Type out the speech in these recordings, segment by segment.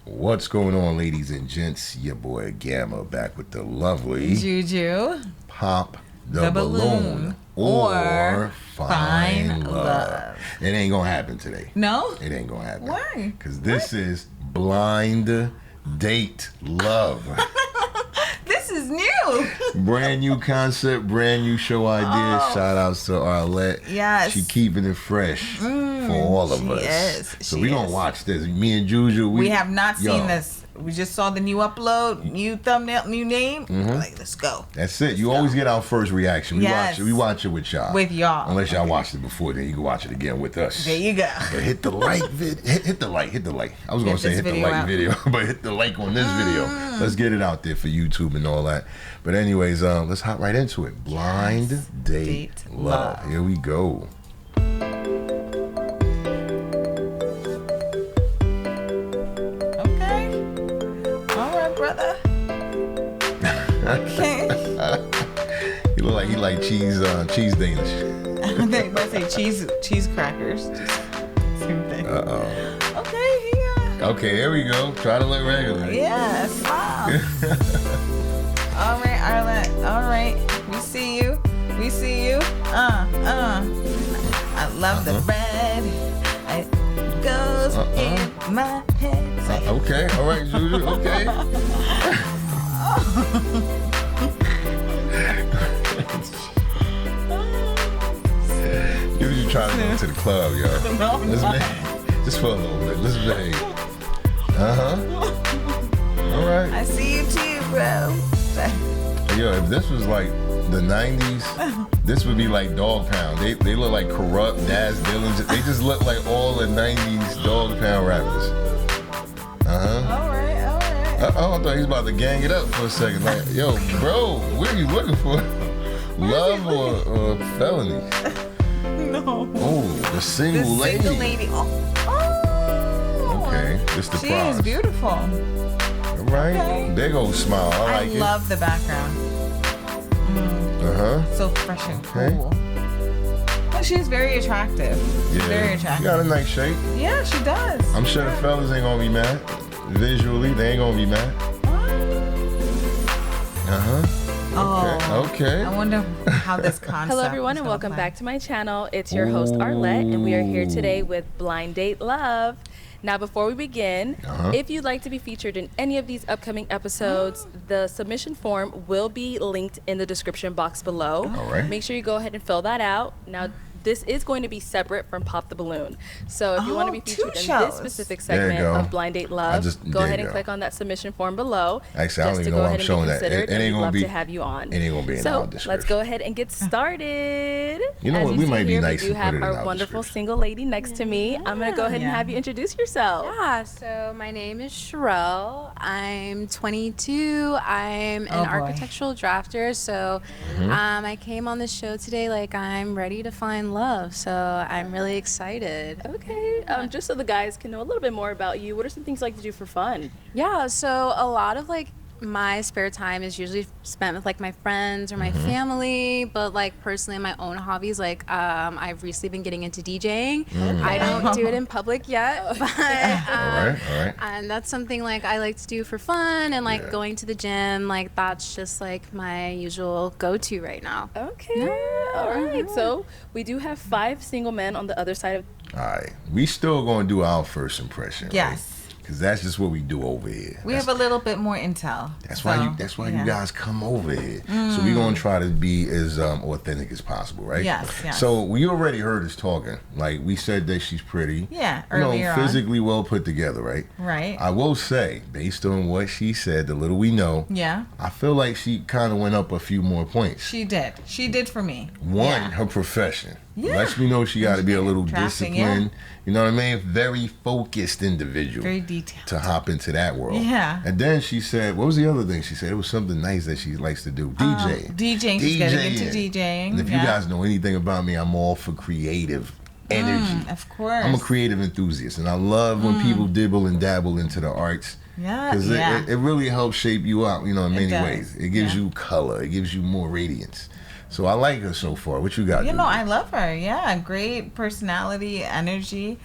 What's going on, ladies and gents? Your boy Gamma back with the lovely Juju. Pop the balloon or find love. It ain't gonna happen today. No? It ain't gonna happen. Why? Because this is blind date love. This is new. Brand new concept, brand new show idea. Oh. Shout outs to Arlette. Yes. She keeping it fresh for all of us. Is. So we gonna watch this. Me and Juju, we have not seen this. We just saw the new upload, new thumbnail, new name. We're like, let's go. That's it. You always get our first reaction. We Yes. watch it with y'all. Unless y'all watched it before, then you can watch it again with us. There you go. But hit the like hit the like. I was gonna say hit the like video, but hit the like on this video. Let's get it out there for YouTube and all that. But anyways, let's hop right into it. Blind date love. Here we go. Okay. He look like he like cheese Danish. They might say cheese crackers. Same thing. Okay, yeah. Okay, here we go. Try to look regular. Yes. Wow. All right, Arlette. All right. We see you. I love the red. It goes in my head. Okay. All right, Juju. Okay. You trying to go to the club, yo. Let's behave. Just for a little bit. Let's behave. All right. I see you too, bro. Yo, if this was like the 90s, this would be like Dog Pound. They look like Corrupt, Daz Dillon. They just look like all the 90s Dog Pound rappers. All right. I thought he was about to gang it up for a second. Like, yo, bro, what are you looking for? Love or felony? No. Oh, the single lady. Single lady. Oh. Okay, this the She prize. is beautiful. All right, Okay. there goes smile. I like it. love the background. So fresh and cool. Well, she's very attractive. She's very attractive. She got a nice shape. Yeah, she does. I'm sure the fellas ain't gonna be mad. Visually, they ain't gonna be mad. Okay. I wonder how this concept. Hello everyone and welcome back to my channel. It's your host Arlette and we are here today with Blind Date Love. Now before we begin, if you'd like to be featured in any of these upcoming episodes, the submission form will be linked in the description box below. All right. Make sure you go ahead and fill that out. Now this is going to be separate from Pop the Balloon. So if you want to be featured in this specific segment of Blind Date Love, go ahead and click on that submission form below. Actually, I don't even know why I'm showing that. It ain't gonna be. To have you on. It ain't gonna be in our description. So let's go ahead and get started. You know what? We might be nice and put it in our description. We do have our wonderful single lady next to me. I'm gonna go ahead and have you introduce yourself. Yeah. So my name is Sherelle. I'm 22. I'm an architectural drafter. So I came on the show today like I'm ready to find love. So I'm really excited. Okay. Just so the guys can know a little bit more about you, what are some things you like to do for fun? Yeah. So a lot of my spare time is usually spent with my friends or my family, but personally my own hobbies, I've recently been getting into DJing. I don't do it in public yet, but all right. and that's something I like to do for fun and going to the gym. That's just my usual go-to right now. Okay. All right. So we do have 5 single men on the other side of. All right, we still gonna do our first impression. Yes. Right? Because that's just what we do over here. We have a little bit more intel. That's why you guys come over here. So we're gonna try to be as authentic as possible, right? Yes. So we already heard us talking. We said that she's pretty. Yeah, earlier physically well put together, right? Right. I will say, based on what she said, the little we know, I feel like she kind of went up a few more points. She did. She did for me. One, her profession. Lets me know she got to be a little disciplined. You know what I mean? Very focused individual. Very detailed. To hop into that world. Yeah. And then she said, what was the other thing she said? It was something nice that she likes to do. DJing. DJing. She's getting into DJing. And if you guys know anything about me, I'm all for creative energy. Of course. I'm a creative enthusiast. And I love when people dibble and dabble into the arts. Yeah. Because it really helps shape you out, in many does. ways. It gives you color. It gives you more radiance. So I like her so far. What you got? You Dude? know, I love her. Yeah, great personality, energy.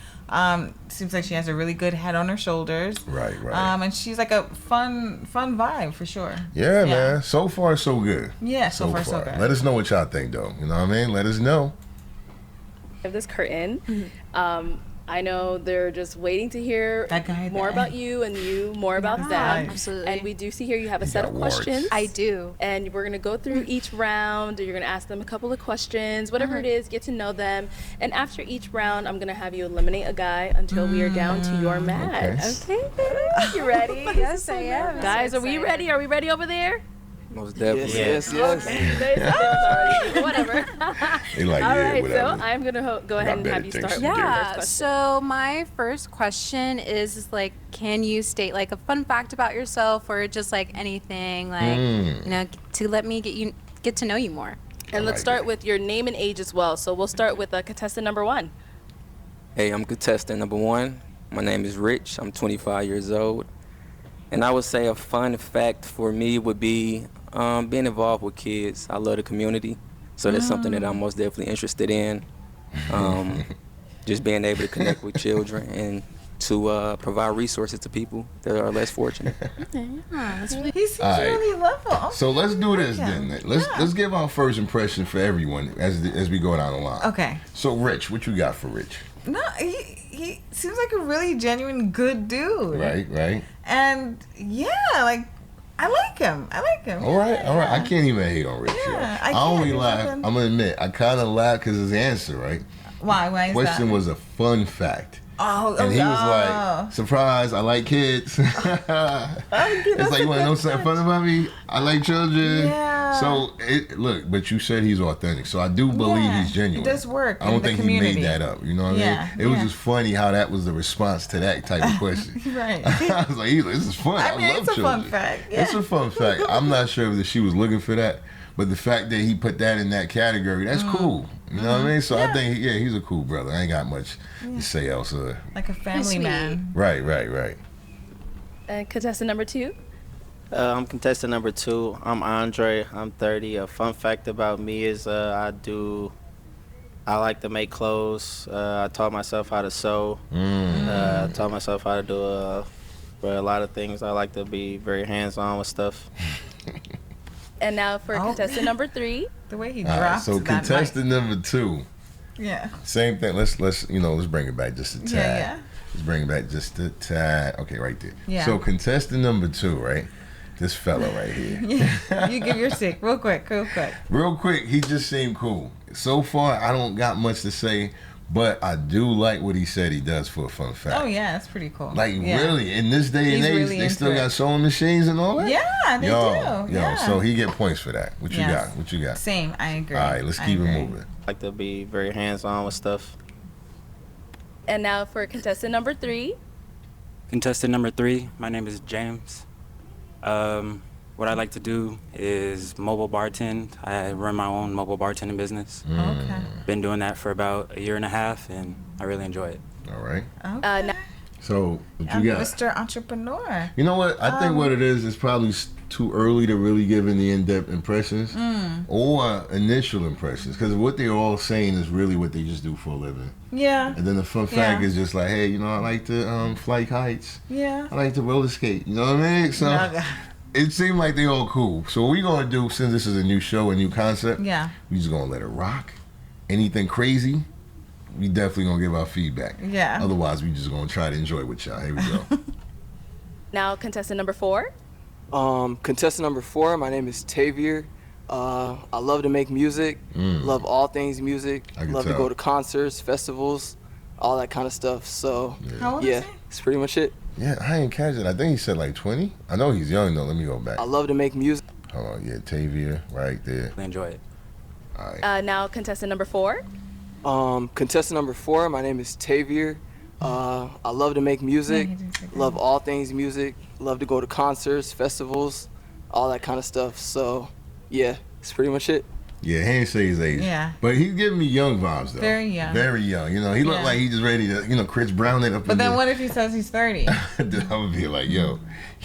Seems like she has a really good head on her shoulders. Right. And she's like a fun vibe for sure. Yeah, man. So far, so good. Yeah, so far, so good. Let us know what y'all think, though. You know what I mean? Let us know. Of this curtain. I know they're just waiting to hear more about you and you more about them. Absolutely. And we do see here you have a set of questions. I do. And we're going to go through each round. You're going to ask them a couple of questions, whatever it is, get to know them. And after each round, I'm going to have you eliminate a guy until we are down to your match. Okay, baby. You ready? Yes, I am. Guys, are we ready? Are we ready over there? Most definitely. Yes. Okay. They said they was already. Whatever. They like, All yeah, right, whatever. so I'm going to go ahead and have you start with your first Yeah. question. So my first question is like, can you state like a fun fact about yourself, or just like anything, like you know, to let me get to know you more. And let's like start that. with your name and age as well. So we'll start with contestant number 1. Hey, I'm contestant number 1. My name is Rich. I'm 25 years old. And I would say a fun fact for me would be being involved with kids. I love the community. So that's something that I'm most definitely interested in. Just being able to connect with children and to provide resources to people that are less fortunate. He seems All right. really lovely. So let's do this then. Let's give our first impression for everyone as we go down the line. Okay. So Rich, what you got for Rich? No, he seems like a really genuine good dude. Right. And yeah, like I like him. All right. I can't even hate on Rich. Yeah, yo. I I only can't. laugh. I'm gonna admit, I kind of laughed because his answer, right? Why is Question that? was a fun fact. And he was like, surprise, I like kids. It's like, you want to know something fun about me? I like children. Yeah. So, but you said he's authentic. So I do believe he's genuine. It does work. I don't in the think community. he made that up. You know what Yeah, I mean? It was just funny how that was the response to that type of question. Right. I was like, this is fun. I mean, love it's a children. fun fact. It's a fun fact. I'm not sure if she was looking for that. But the fact that he put that in that category, that's cool. You know what I mean? So I think, he's a cool brother. I ain't got much to say else. Like a family man. Right. And contestant number 2. I'm contestant number 2. I'm Andre. I'm 30. A fun fact about me is I like to make clothes. I taught myself how to sew. I taught myself how to do a lot of things. I like to be very hands-on with stuff. And now for contestant number 3. The way he All right, dropped so that contestant number 2. mic. Yeah. Same thing. Let's bring it back just a tad. Yeah. Let's bring it back just a tad. Okay, right there. Yeah. So contestant number 2, right? This fella right here. You give your stick real quick. Real quick, he just seemed cool. So far, I don't got much to say, but I do like what he said he does for a fun fact. Oh yeah, that's pretty cool. Like Yeah. really, in this day and He's age, really they into still it. got sewing machines and all that. Yeah, they do. Yeah. So he get points for that. What you Yes. got? What you got? Same. I agree. All right, let's keep it moving. I like to be very hands-on with stuff. And now for contestant number 3. Contestant number 3, my name is James. What I like to do is mobile bartend. I run my own mobile bartending business. Okay. Been doing that for about a year and a half, and I really enjoy it. All right. Okay. Now, So what I'm you got? Mr. Entrepreneur. You know what? I think what it is probably too early to really give any in-depth impressions or initial impressions, because what they're all saying is really what they just do for a living. Yeah. And then the fun fact is just like, hey, I like to fly kites. Yeah. I like to roller skate. You know what I mean? So it seemed like they all cool. So what we gonna do, since this is a new show, a new concept, Yeah. we just gonna let it rock. Anything crazy, we definitely gonna give our feedback. Yeah. Otherwise, we just gonna try to enjoy it with y'all. Here we go. now contestant number 4. Contestant number 4, my name is Tavier. I love to make music, love all things music, I can love tell. to go to concerts, festivals, all that kind of stuff. So, How old yeah, is he? it's pretty much it. Yeah, I ain't catch it. I think he said like 20. I know he's young though. Let me go back. I love to make music. Hold on, yeah, Tavia, right there. Really enjoy it. All right. Now contestant number 4. Contestant number 4, my name is Tavier. I love to make music, love all things music, love to go to concerts, festivals, all that kind of stuff. So, yeah, it's pretty much it. Yeah, he ain't say his age. Yeah. But he's giving me young vibes, though. Very young. Very young. You know, he looked like he just ready to, Chris Brown it up. But then what if he says he's 30? I would be like, yo,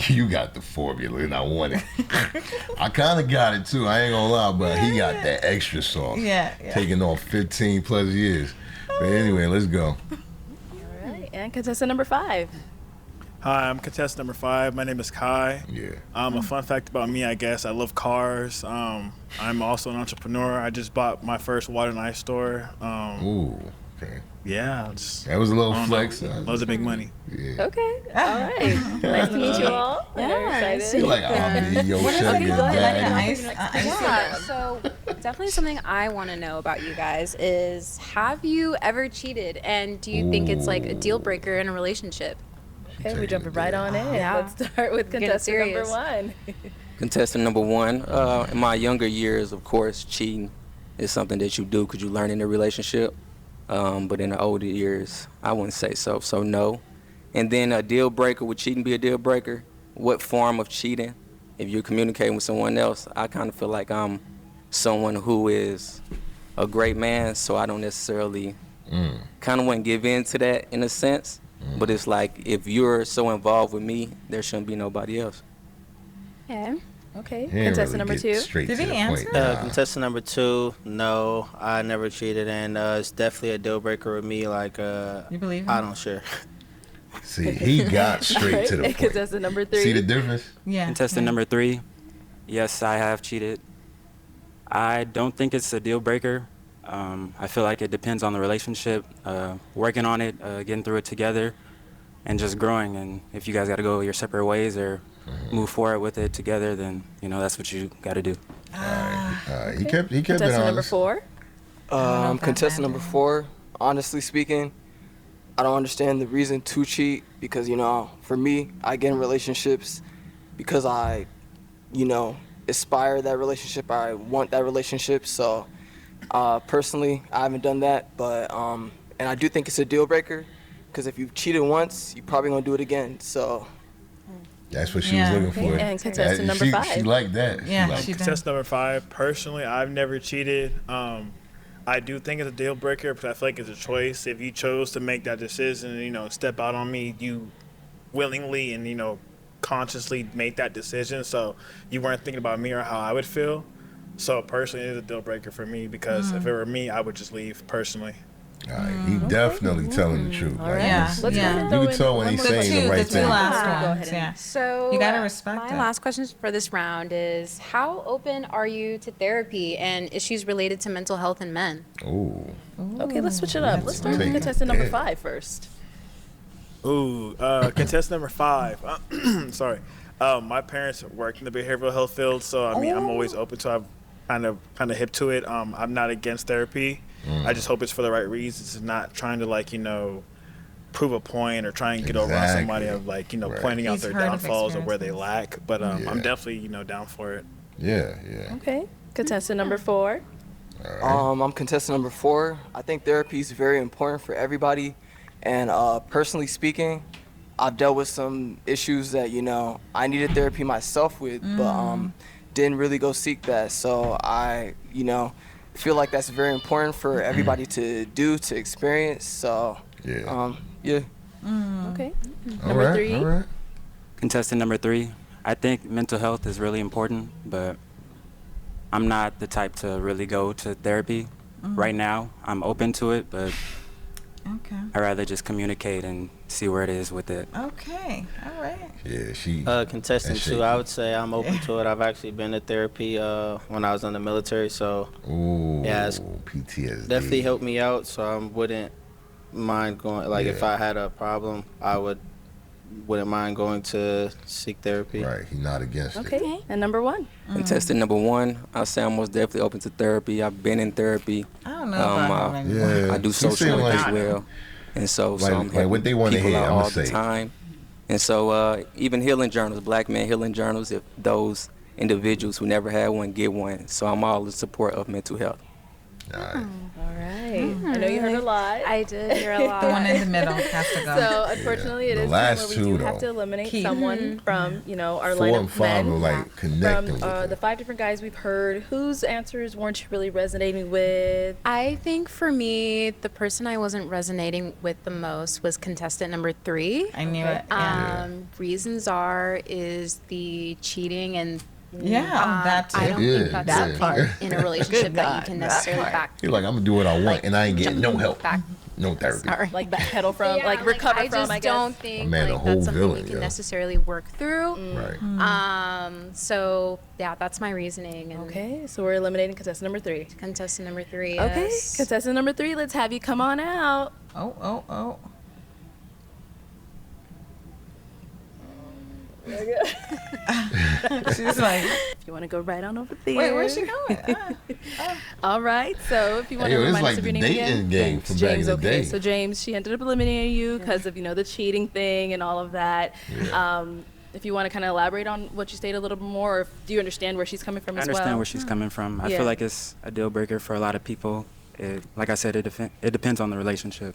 you got the formula and I want it. I kind of got it, too. I ain't going to lie, but he got that extra sauce. Yeah. Taking off 15 plus years. But anyway, let's go. All right, and contestant number 5. Hi, I'm contestant number 5. My name is Kai. Yeah. A fun fact about me, I guess, I love cars. I'm also an entrepreneur. I just bought my first water and ice store. Ooh, okay. Yeah. That was a little flex. Loads of big money. Yeah. Okay, all right. Nice to meet you all. Yeah, Excited. Like, yo, shut your daddy. Yeah, so definitely something I want to know about you guys is, have you ever cheated, and do you think it's like a deal breaker in a relationship? Okay, we're jumping right on in. Yeah. Let's start with contestant number serious. 1. Contestant number 1, in my younger years, of course, cheating is something that you do because you learn in a relationship. But in the older years, I wouldn't say so. So no. And then a deal breaker, would cheating be a deal breaker? What form of cheating? If you're communicating with someone else, I kind of feel like I'm someone who is a great man, so I don't necessarily kind of wouldn't give in to that in a sense. But it's like, if you're so involved with me, there shouldn't be nobody else. Yeah. Okay, He ain't contestant really number get 2. straight Did to he the answer? point. Nah. Contestant number 2, no, I never cheated, and it's definitely a deal breaker with me. Like, You believe him? I don't share. See, he got straight to the And point. contestant number 3. See the difference? Yeah. Contestant number 3. Yes, I have cheated. I don't think it's a deal breaker. I feel like it depends on the relationship, working on it, getting through it together, and just growing. And if you guys got to go your separate ways or move forward with it together, then that's what you got to do. All right. He kept it Contestant number honest. 4. Contestant number 4, honestly speaking, I don't understand the reason to cheat because, for me, I get in relationships because I, aspire that relationship. I want that relationship. So, personally, I haven't done that. But, and I do think it's a deal breaker because if you've cheated once, you're probably going to do it again. So, That's what she was looking for. Okay, and contestant number she, 5. She liked that. Yeah, She liked she it. did. Contestant number 5, personally, I've never cheated. I do think it's a deal breaker, but I feel like it's a choice. If you chose to make that decision and, step out on me, you willingly and, consciously made that decision. So you weren't thinking about me or how I would feel. So personally, it is a deal breaker for me because if it were me, I would just leave personally. All right. He definitely telling the truth. All right. Yeah. Let's go ahead and You throw can tell in when one he's more saying question. the right two thing. last Go ones. ahead Yeah. and- So You gotta respect my it. last question for this round is, how open are you to therapy and issues related to mental health in men? Ooh. Okay, let's switch it up. Let's start with Take it contestant number there. 5 first. Ooh, contestant number 5. Sorry. My parents work in the behavioral health field, so I'm always open to. I'm kind of hip to it. I'm not against therapy. I just hope it's for the right reasons and not trying to prove a point or try and get over on somebody of Right. pointing out He's their heard of downfalls or where they experiences. lack. But I'm Yeah. definitely down for it. Yeah. Okay, contestant number 4. All right. I'm contestant number 4. I think therapy is very important for everybody. And personally speaking, I've dealt with some issues that, I needed therapy myself with, but didn't really go seek that. So I, feel like that's very important for everybody to do, to experience. So, Yeah. yeah. Okay. All Number right, 3. All right. Contestant number 3. I think mental health is really important, but I'm not the type to really go to therapy right now. I'm open to it, but Okay. I'd rather just communicate and see where it is with it. Okay. All right. Yeah, she. Contestant That 2, shit- I would say I'm open to it. I've actually been to therapy when I was in the military, so Ooh. Yeah, it's PTSD. definitely helped me out. So I wouldn't mind going. Like if Yeah. I had a problem, wouldn't mind going to seek therapy. Right. He's not against it. Okay, and number 1. Contestant number 1, I say I'm most definitely open to therapy. I've been in therapy. I don't know about him anymore. Yeah. I do He social seem work like- as well, and so Like- I'm like helping what they wanna people hear, out I'ma all the say. time. And so even healing journals, Black men healing journals, if those individuals who never had one get one. So I'm all in support of mental health. All right. All right. I know you heard a lot. I did hear a lot. The one in the middle has to go. So unfortunately, The it is last time where two, we do have though. to eliminate Key. someone from, our 4 lineup and of 5 men. are like connecting From with the it. 5 different guys we've heard, whose answers weren't you really resonating with? I think for me, the person I wasn't resonating with the most was contestant number 3. I knew it. Yeah. Reasons is the cheating and That too. I don't think that's That something part. in a relationship Good that you God, can that necessarily part. back. You're like, I'm gonna do what I want, and I ain't getting no help, Back. no therapy. Sorry. Like backpedal from, Yeah, like recover I from, just I guess. don't think Man, a like whole that's something villain, we can yo. necessarily work through. Right. So yeah, that's my reasoning. And Okay, so we're eliminating contestant number 3. contestant number 3. Okay, Yes. contestant number 3, let's have you come on out. Oh. She's like, If you want to go right on over there. wait, where's she going? All right, so if you want Hey, to yo, it's remind like us of the your name dating again. game from back in James, the okay. day. So James, she ended up eliminating you because of, the cheating thing and all of that. Yeah. If you want to kind of elaborate on what you stated a little bit more, or do you understand where she's coming from I as well? understand where she's coming from. I Yeah. feel like it's a deal breaker for a lot of people. Like I said, it depends on the relationship.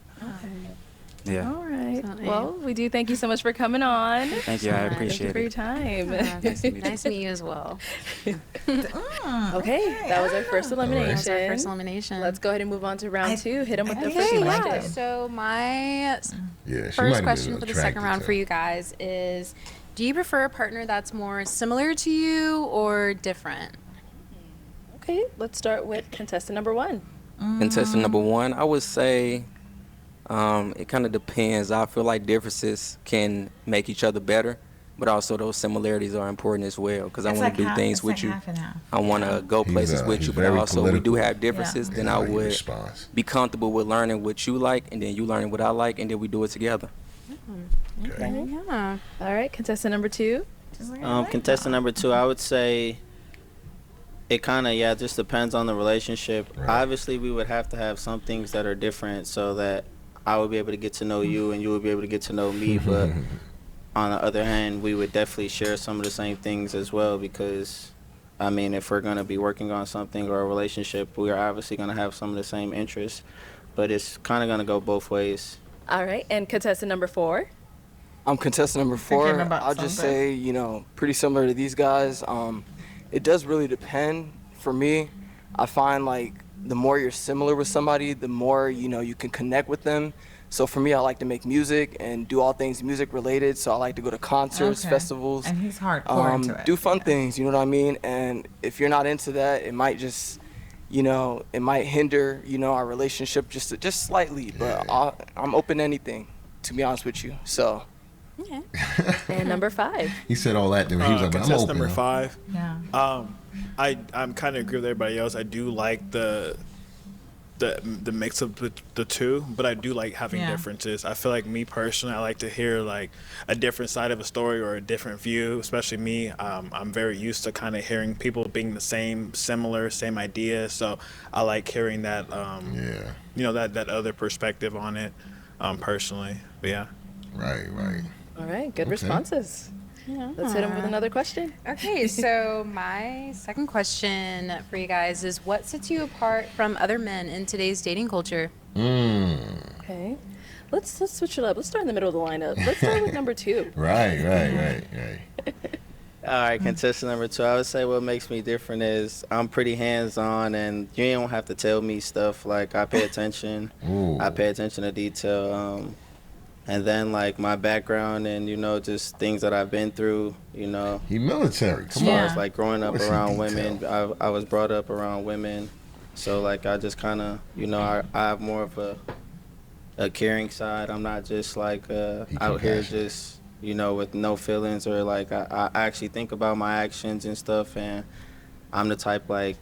Yeah. All right. Definitely. Well, we do thank you so much for coming on. Thank you. I Thank you appreciate For your it. time. Nice to meet you. Nice to meet you as well. Okay, that was our first elimination. That was our first elimination. Let's go ahead and move on to round 2. Hit them with the think first she question. liked it. So my Yeah, she might have first been question for the second attracted round to for it. you guys is: do you prefer a partner that's more similar to you or different? Okay, let's start with contestant number 1. Contestant number 1, I would say it kind of depends. I feel like differences can make each other better, but also those similarities are important as well because I It's want to like do things it's with like you. half and half. I want to go He's, places with he's you, but very also we do political. have differences. Yeah. Then That's I how he would responds. be comfortable with learning what you like, and then you learning what I like, and then we do it together. Okay. Yeah. All right, contestant number 2. She's like, I like Contestant number 2, I would say it kind of just depends on the relationship. Right. Obviously, we would have to have some things that are different so that I would be able to get to know you and you would be able to get to know me. But on the other hand, we would definitely share some of the same things as well because, I mean, if we're going to be working on something or a relationship, we are obviously going to have some of the same interests. But it's kind of going to go both ways. All right, and contestant number 4. I'm contestant number 4. Thinking about I'll just something. say, pretty similar to these guys. It does really depend. For me, I find like the more you're similar with somebody, the more, you can connect with them. So for me, I like to make music and do all things music related. So I like to go to concerts, Okay. festivals, And he's hardcore into it. do fun things, you know what I mean? And if you're not into that, it might just, it might hinder, our relationship just slightly. But I'm open to anything, to be honest with you. So. And number 5. He said all that, then he was like, but I'm Contestant open. number huh? 5. Yeah. I'm kind of agree with everybody else. I do like the mix of the two, but I do like having Yeah. differences. I feel like me personally, I like to hear like a different side of a story or a different view. Especially me, I'm very used to kind of hearing people being the same idea. So I like hearing that, that other perspective on it, personally. But yeah. Right. All right, good Okay. responses. Let's hit him with another question. Okay, so my second question for you guys is: what sets you apart from other men in today's dating culture? Okay, let's switch it up. Let's start in the middle of the lineup. Let's start with number 2. Right. All right, contestant number 2, I would say what makes me different is I'm pretty hands-on, and you don't have to tell me stuff. Like, I pay attention. Ooh. I pay attention to detail. And then, like, my background and, just things that I've been through, He military. Come as far on. as, like, growing up What's the around detail? women. I was brought up around women. So, like, I just kind of, I have more of a caring side. I'm not just, like, out here just, with no feelings or, like, I actually think about my actions and stuff. And I'm the type, like,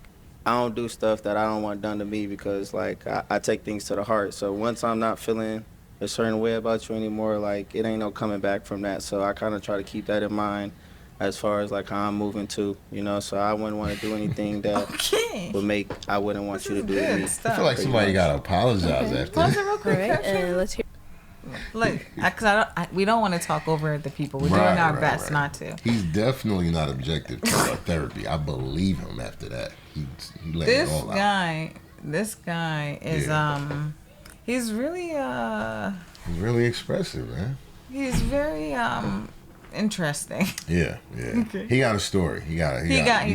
I don't do stuff that I don't want done to me because, like, I take things to the heart. So once I'm not feeling a certain way about you anymore, like, it ain't no coming back from that. So I kind of try to keep that in mind as far as, like, how I'm moving to, so I wouldn't want to do anything that I wouldn't want you to do to me. I feel like somebody got to apologize after Pause that. it real All quick. right, and let's hear. Look, because we don't want to talk over the people. We're doing our best not to. He's definitely not objective to therapy. I believe him after that. He let This it all out. guy This guy is he's really he's really expressive, man. He's very interesting. Yeah. Okay. He got a story. He definitely got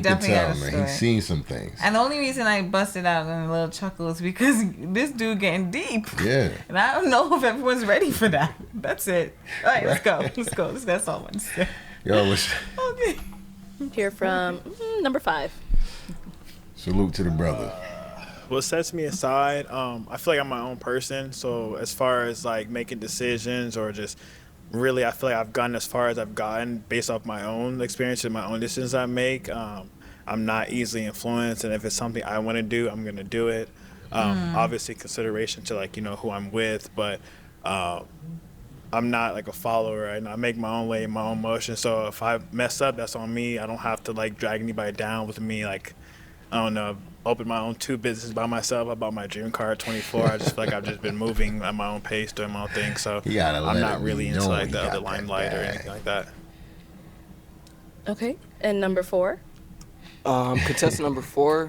a story. Man. He's seen some things. And the only reason I busted out in a little chuckle is because this dude getting deep. Yeah. And I don't know if everyone's ready for that. That's it. All right, let's go. That's all I want to say. Yo, let's okay. Hear from number 5. Salute to the brother. What sets me aside, I feel like I'm my own person. So as far as like making decisions or just really, I feel like I've gotten as far as I've gotten based off my own experience and my own decisions I make. I'm not easily influenced, and if it's something I want to do, I'm gonna do it. Obviously, consideration to like who I'm with, but I'm not like a follower, and I make my own way, my own motion. So if I mess up, that's on me. I don't have to like drag anybody down with me. Like I don't know. Open my own 2 businesses by myself. I bought my dream car at 24. I just feel like I've just been moving at my own pace, doing my own thing. So I'm not really into like the other limelight or anything like that. Okay. And number 4? Contestant number 4.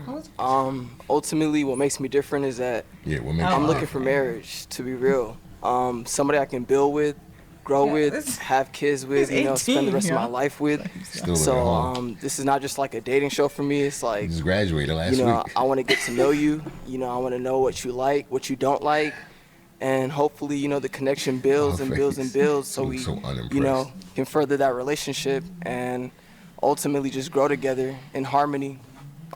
Ultimately, what makes me different is that I'm looking for marriage, to be real. Somebody I can build with, grow with, have kids with, spend the rest of my life with. So this is not just like a dating show for me. It's like, just graduated last week. I want to get to know you. I want to know what you like, what you don't like, and hopefully, the connection builds and builds and builds, so we, can further that relationship and ultimately just grow together in harmony,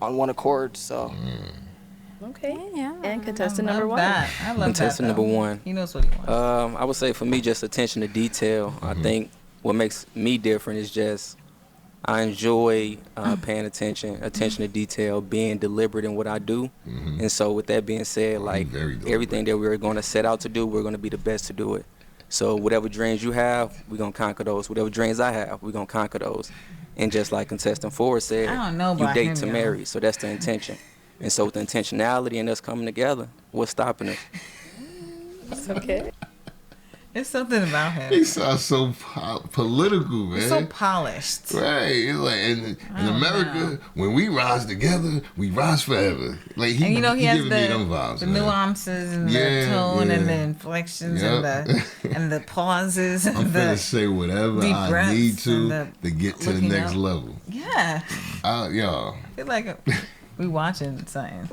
on one accord. So. Okay. Yeah. And contestant number 1. I love contestant that, number 1. He knows what he wants. I would say for me, just attention to detail. I think what makes me different is just I enjoy paying attention to detail, being deliberate in what I do. And so with that being said, like everything that we're going to set out to do, we're going to be the best to do it. So whatever dreams you have, we're going to conquer those. Whatever dreams I have, we're going to conquer those. And just like contestant 4 said, I don't know about you date him, to marry. So that's the intention. And so with the intentionality and us coming together, what's stopping us? It's okay. It's something about him. He sounds so political, man. He's so polished. Right. It's like in America, when we rise together, we rise forever. Like he has giving me them vibes, the man. nuances and the tone and the inflections and the pauses. I'm finna say whatever I need to get to the next level. Yeah. Y'all. I feel like we watching something.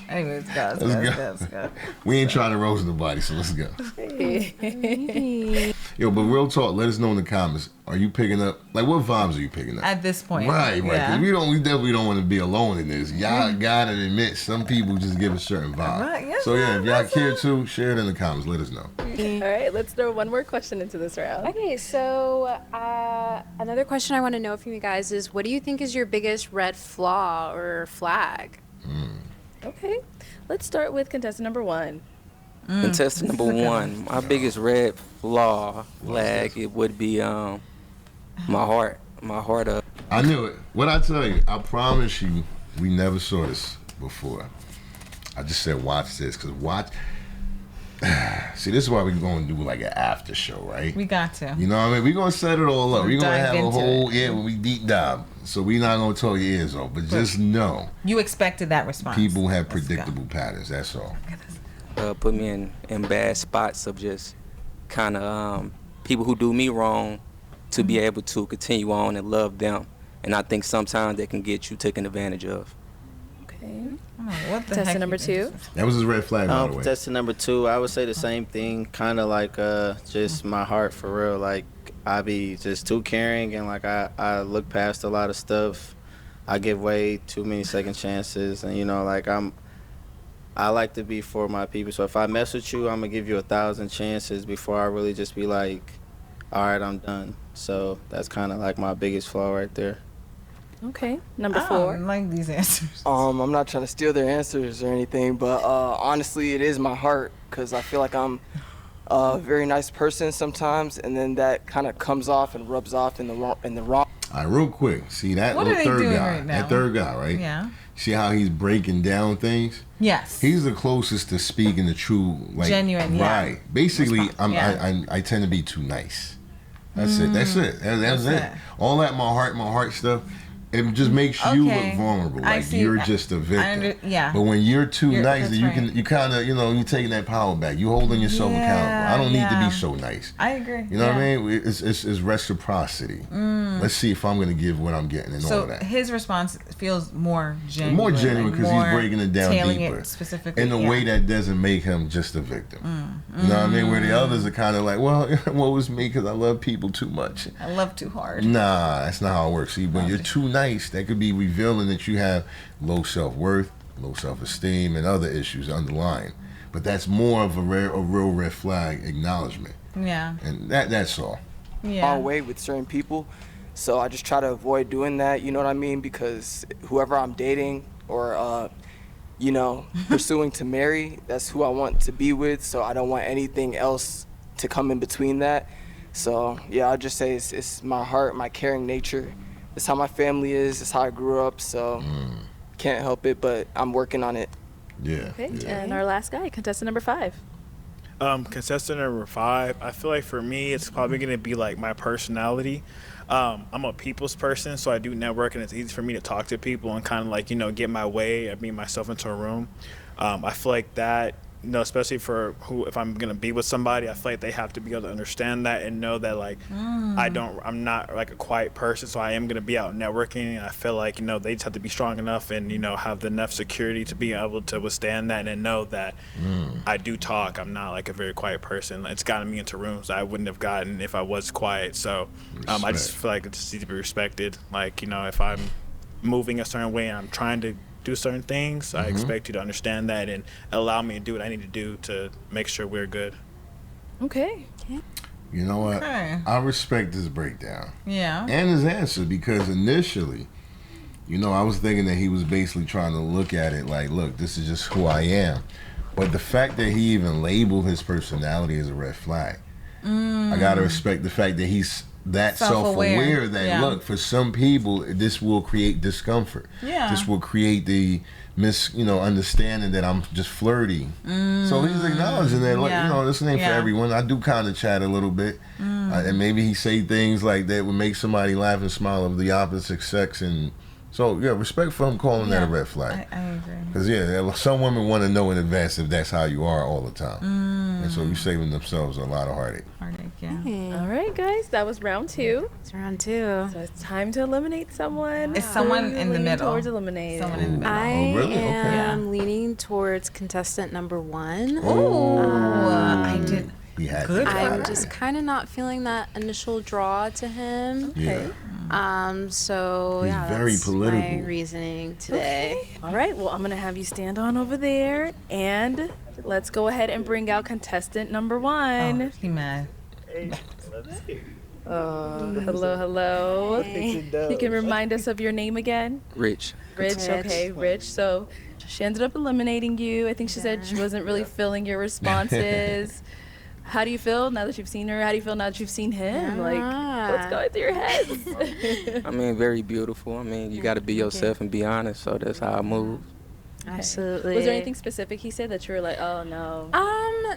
Anyways, let's go. We ain't trying to roast nobody, so let's go. Yo, but real talk, let us know in the comments. Are you picking up, like, what vibes are you picking up? At this point. Right. Because we definitely don't want to be alone in this. Y'all gotta admit, some people just give a certain vibe. Right, yes, so yeah, if y'all care too, share it in the comments. Let us know. All right, let's throw one more question into this round. Okay, so another question I want to know from you guys is, what do you think is your biggest red flaw or flag? Okay, let's start with contestant number 1. Contestant number 1, my biggest red flag, it would be my heart. I knew it. What I tell you, I promise you, we never saw this before. I just said watch this, because see, this is why we're going to do like an after show, right? We got to. You know what I mean? We're going to set it all up. We're going to have a whole, when we deep dive. So we're not going to talk your ears off, but just know. You expected that response. People have predictable patterns, that's all. Put me in bad spots of just kind of people who do me wrong to be able to continue on and love them. And I think sometimes they can get you taken advantage of. Okay. What the contestant number 2? That was his red flag, by the way. Contestant number 2, I would say the same thing, kind of like just my heart for real. Like, I be just too caring, and like I look past a lot of stuff. I give way too many second chances, and like I like to be for my people. So if I mess with you, I'm gonna give you 1,000 chances before I really just be like, all right, I'm done. So that's kind of like my biggest flaw right there. Okay, number 4. I don't like these answers. I'm not trying to steal their answers or anything, but honestly, it is my heart, because I feel like I'm a very nice person sometimes, and then that kind of comes off and rubs off in the wrong. All right, real quick. See that what little third guy? Right now? That third guy, right? Yeah. See how he's breaking down things? Yes. He's the closest to speaking the true, like, genuine, right. Basically, I tend to be too nice. That's it. That's it. All that my heart stuff. it just makes you look Okay. vulnerable. I Like see. you're just a victim. Yeah. But when you're too nice, that's then you right. can you kind of you're taking that power back. You holding yourself accountable. I don't need to Yeah. be so nice. I agree. You know what I mean? It's reciprocity. Let's see if I'm going to give what I'm getting and all So of that. his response feels more genuine. More genuine because he's more breaking it down tailing deeper it specifically in a way that doesn't make him just a victim. You know what I mean? Where the others are kind of like, well, what was me because I love people too much. I love too hard. Nah, that's not how it works. See, when you're too nice, that could be revealing that you have low self-worth, low self-esteem, and other issues underlying. But that's more of a real red flag acknowledgement. Yeah. And that's all. Yeah. Our way with certain people. So I just try to avoid doing that, you know what I mean? Because whoever I'm dating or, pursuing to marry, that's who I want to be with. So I don't want anything else to come in between that. So, yeah, I'll just say it's my heart, my caring nature. It's how my family is. It's how I grew up. So can't help it, but I'm working on it. Yeah. Okay, Yeah. and our last guy, contestant number 5. Contestant number 5, I feel like for me, it's probably going to be like my personality. I'm a people's person, so I do network, and it's easy for me to talk to people and kind of like, get my way and be myself into a room. I feel like that, especially for if I'm going to be with somebody, I feel like they have to be able to understand that and know that, like, I'm not like a quiet person, so I am going to be out networking, and I feel like, they just have to be strong enough and, have enough security to be able to withstand that and know that I do talk. I'm not like a very quiet person. It's gotten me into rooms I wouldn't have gotten if I was quiet. So I just feel like it just needs to be respected. Like, if I'm moving a certain way and I'm trying to do certain things, I expect you to understand that and allow me to do what I need to do to make sure we're good. Okay. You know what? Okay. I respect this breakdown. Yeah. And his answer, because initially, I was thinking that he was basically trying to look at it like, look, this is just who I am. But the fact that he even labeled his personality as a red flag, I gotta respect the fact that he's that self-aware that look, for some people this will create discomfort. Yeah. This will create the understanding that I'm just flirty. So he's acknowledging that, like, this ain't for everyone. I do kind of chat a little bit, and maybe he say things like that would make somebody laugh and smile of the opposite sex, and so respect for him calling that a red flag. I agree. Because some women want to know in advance if that's how you are all the time, and so you're saving themselves a lot of heartache. All right, guys, that was round 2. It's round 2. So it's time to eliminate someone. It's someone in the Leaning middle. Towards eliminate. Someone in the middle. I really? Okay. am leaning towards contestant number 1. Oh, I did. We had Good. to get out I'm of just here. kind of not feeling that initial draw to him. Yeah. So He's yeah, very that's political. my reasoning today. All right, well, I'm going to have you stand on over there, and let's go ahead and bring out contestant number 1. Oh, he mad. Hello. You can remind us of your name again? Rich. Rich, okay, Rich. So she ended up eliminating you. I think she said she wasn't really feeling your responses. How do you feel now that you've seen her? How do you feel now that you've seen him? Like, what's going through your heads? I mean, very beautiful. I mean, you got to be yourself and be honest, so that's how I move. Absolutely. Was there anything specific he said that you were like, oh no?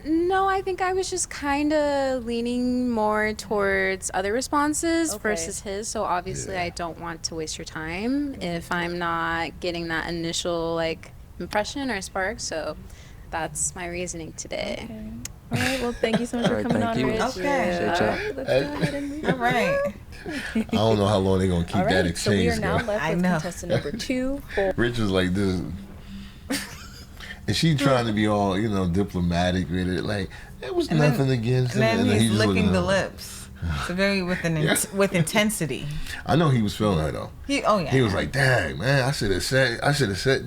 No, I think I was just kind of leaning more towards other responses versus his. So obviously, I don't want to waste your time if I'm not getting that initial impression or spark. So that's my reasoning today. Okay. All right. Well, thank you so much for coming on, you. Rich. Okay. All right, let's go ahead and move All right. I don't know how long they're gonna keep All that right, so we exchange are now going. left I with know. contestant number 2. Rich was like this, and she trying to be all diplomatic with it, like it was nothing against him. And then he's just licking wasn't the know. lips. So very with intensity. I know he was feeling her though. He was like, "Dang, man, I should have said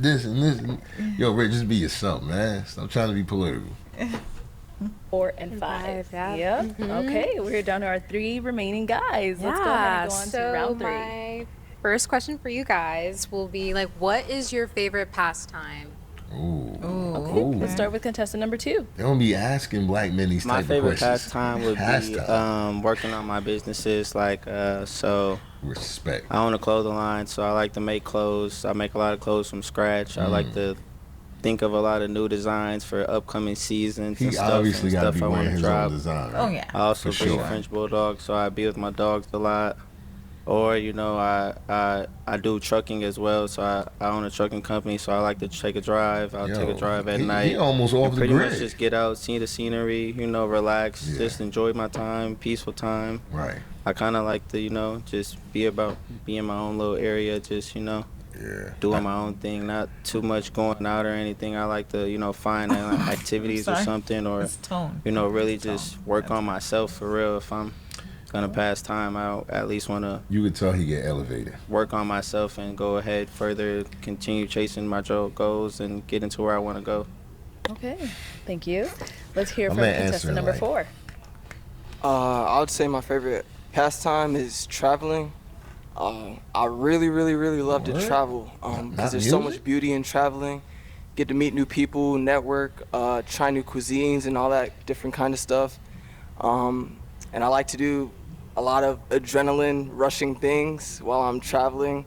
this and this." And, yo, Rich, just be yourself, man. Stop trying to be political. 4 and 5. yeah. Yep. Okay, we're down to our 3 remaining guys. Let's go ahead and go on to round 3. My first question for you guys will be what is your favorite pastime? Ooh. Okay, let's start with contestant number 2. They don't be asking black men these My type of favorite questions. pastime would be working on my businesses. So Respect. I own a clothing line, so I like to make clothes. I make a lot of clothes from scratch. I like to think of a lot of new designs for upcoming seasons. He and stuff obviously and got to stuff be I wearing want to his own drop. design. Oh Right? yeah. I also For breed sure. French Bulldog, so I be with my dogs a lot. Or I do trucking as well, so I own a trucking company, so I like to take a drive. I'll take a drive at night. He almost off the pretty grid. much just get out, see the scenery, relax, Yeah. just enjoy my time, peaceful time. Right. I kind of like to just be in my own little area, just doing my own thing, not too much going out or anything. I like to find activities or something, or really just work on myself for real. If I'm gonna pass time, I at least want to. You could tell he get elevated. Work on myself and go ahead further, continue chasing my goals and get into where I want to go. Okay, thank you. Let's hear from contestant number 4. I would say my favorite pastime is traveling. I really, really, really love to travel because there's so much beauty in traveling. Get to meet new people, network, try new cuisines and all that different kind of stuff. And I like to do a lot of adrenaline rushing things while I'm traveling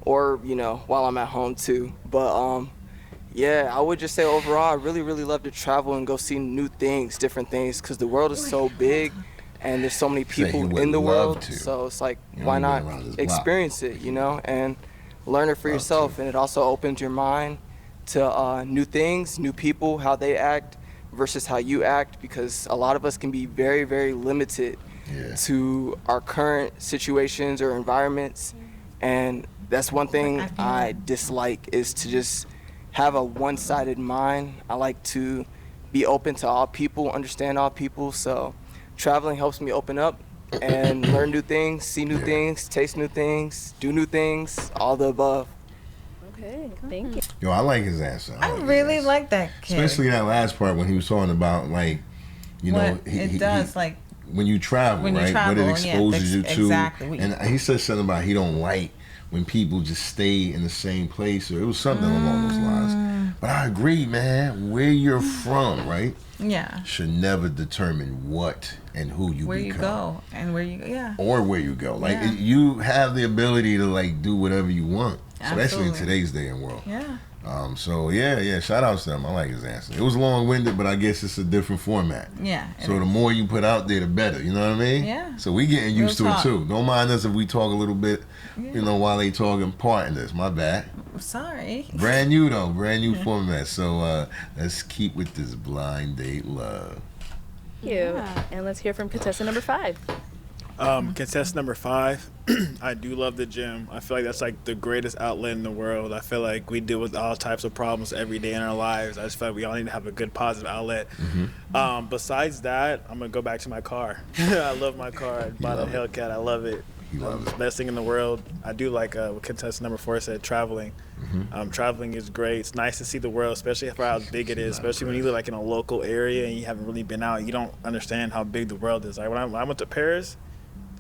or, while I'm at home too. But yeah, I would just say overall, I really, really love to travel and go see new things, different things, because the world is so big and there's so many people in the world. So it's like, why not experience it, and learn it for yourself. And it also opens your mind to new things, new people, how they act versus how you act, because a lot of us can be very, very limited to our current situations or environments. And that's one thing I dislike, is to just have a one-sided mind. I like to be open to all people, understand all people. So traveling helps me open up and learn new things, see new things, taste new things, do new things, all the above. Okay, thank you. Yo, I like his answer. I really like that kid. Especially that last part when he was talking about, like, when you travel, right? What it exposes you to. Exactly. And he said something about he don't like when people just stay in the same place, or it was something along those lines. But I agree, man. Where you're from, right? Yeah. Should never determine what and who you become. Where you go and where you Or where you go. Like, you have the ability to, like, do whatever you want. Absolutely. Especially in today's day and world. Yeah. So shout out to him. I like his answer. It was long-winded, but I guess it's a different format. Yeah. So the more you put out there, the better. You know what I mean? Yeah. So we getting used to it too. Don't mind us if we talk a little bit, while they talking part in this. My bad. Sorry. Brand new though, brand new format. So let's keep with this blind date love. Thank you. And let's hear from contestant number 5. Contestant number 5, I do love the gym. I feel like that's like the greatest outlet in the world. I feel like we deal with all types of problems every day in our lives. I just feel like we all need to have a good positive outlet. Besides that, I'm going to go back to my car. I love my car. I bought a Hellcat. I love it. It's the best thing in the world. I do like what contestant number 4 said, traveling. Traveling is great. It's nice to see the world, especially for how big it is. Especially when you live like in a local area and you haven't really been out. You don't understand how big the world is. Like when I went to Paris,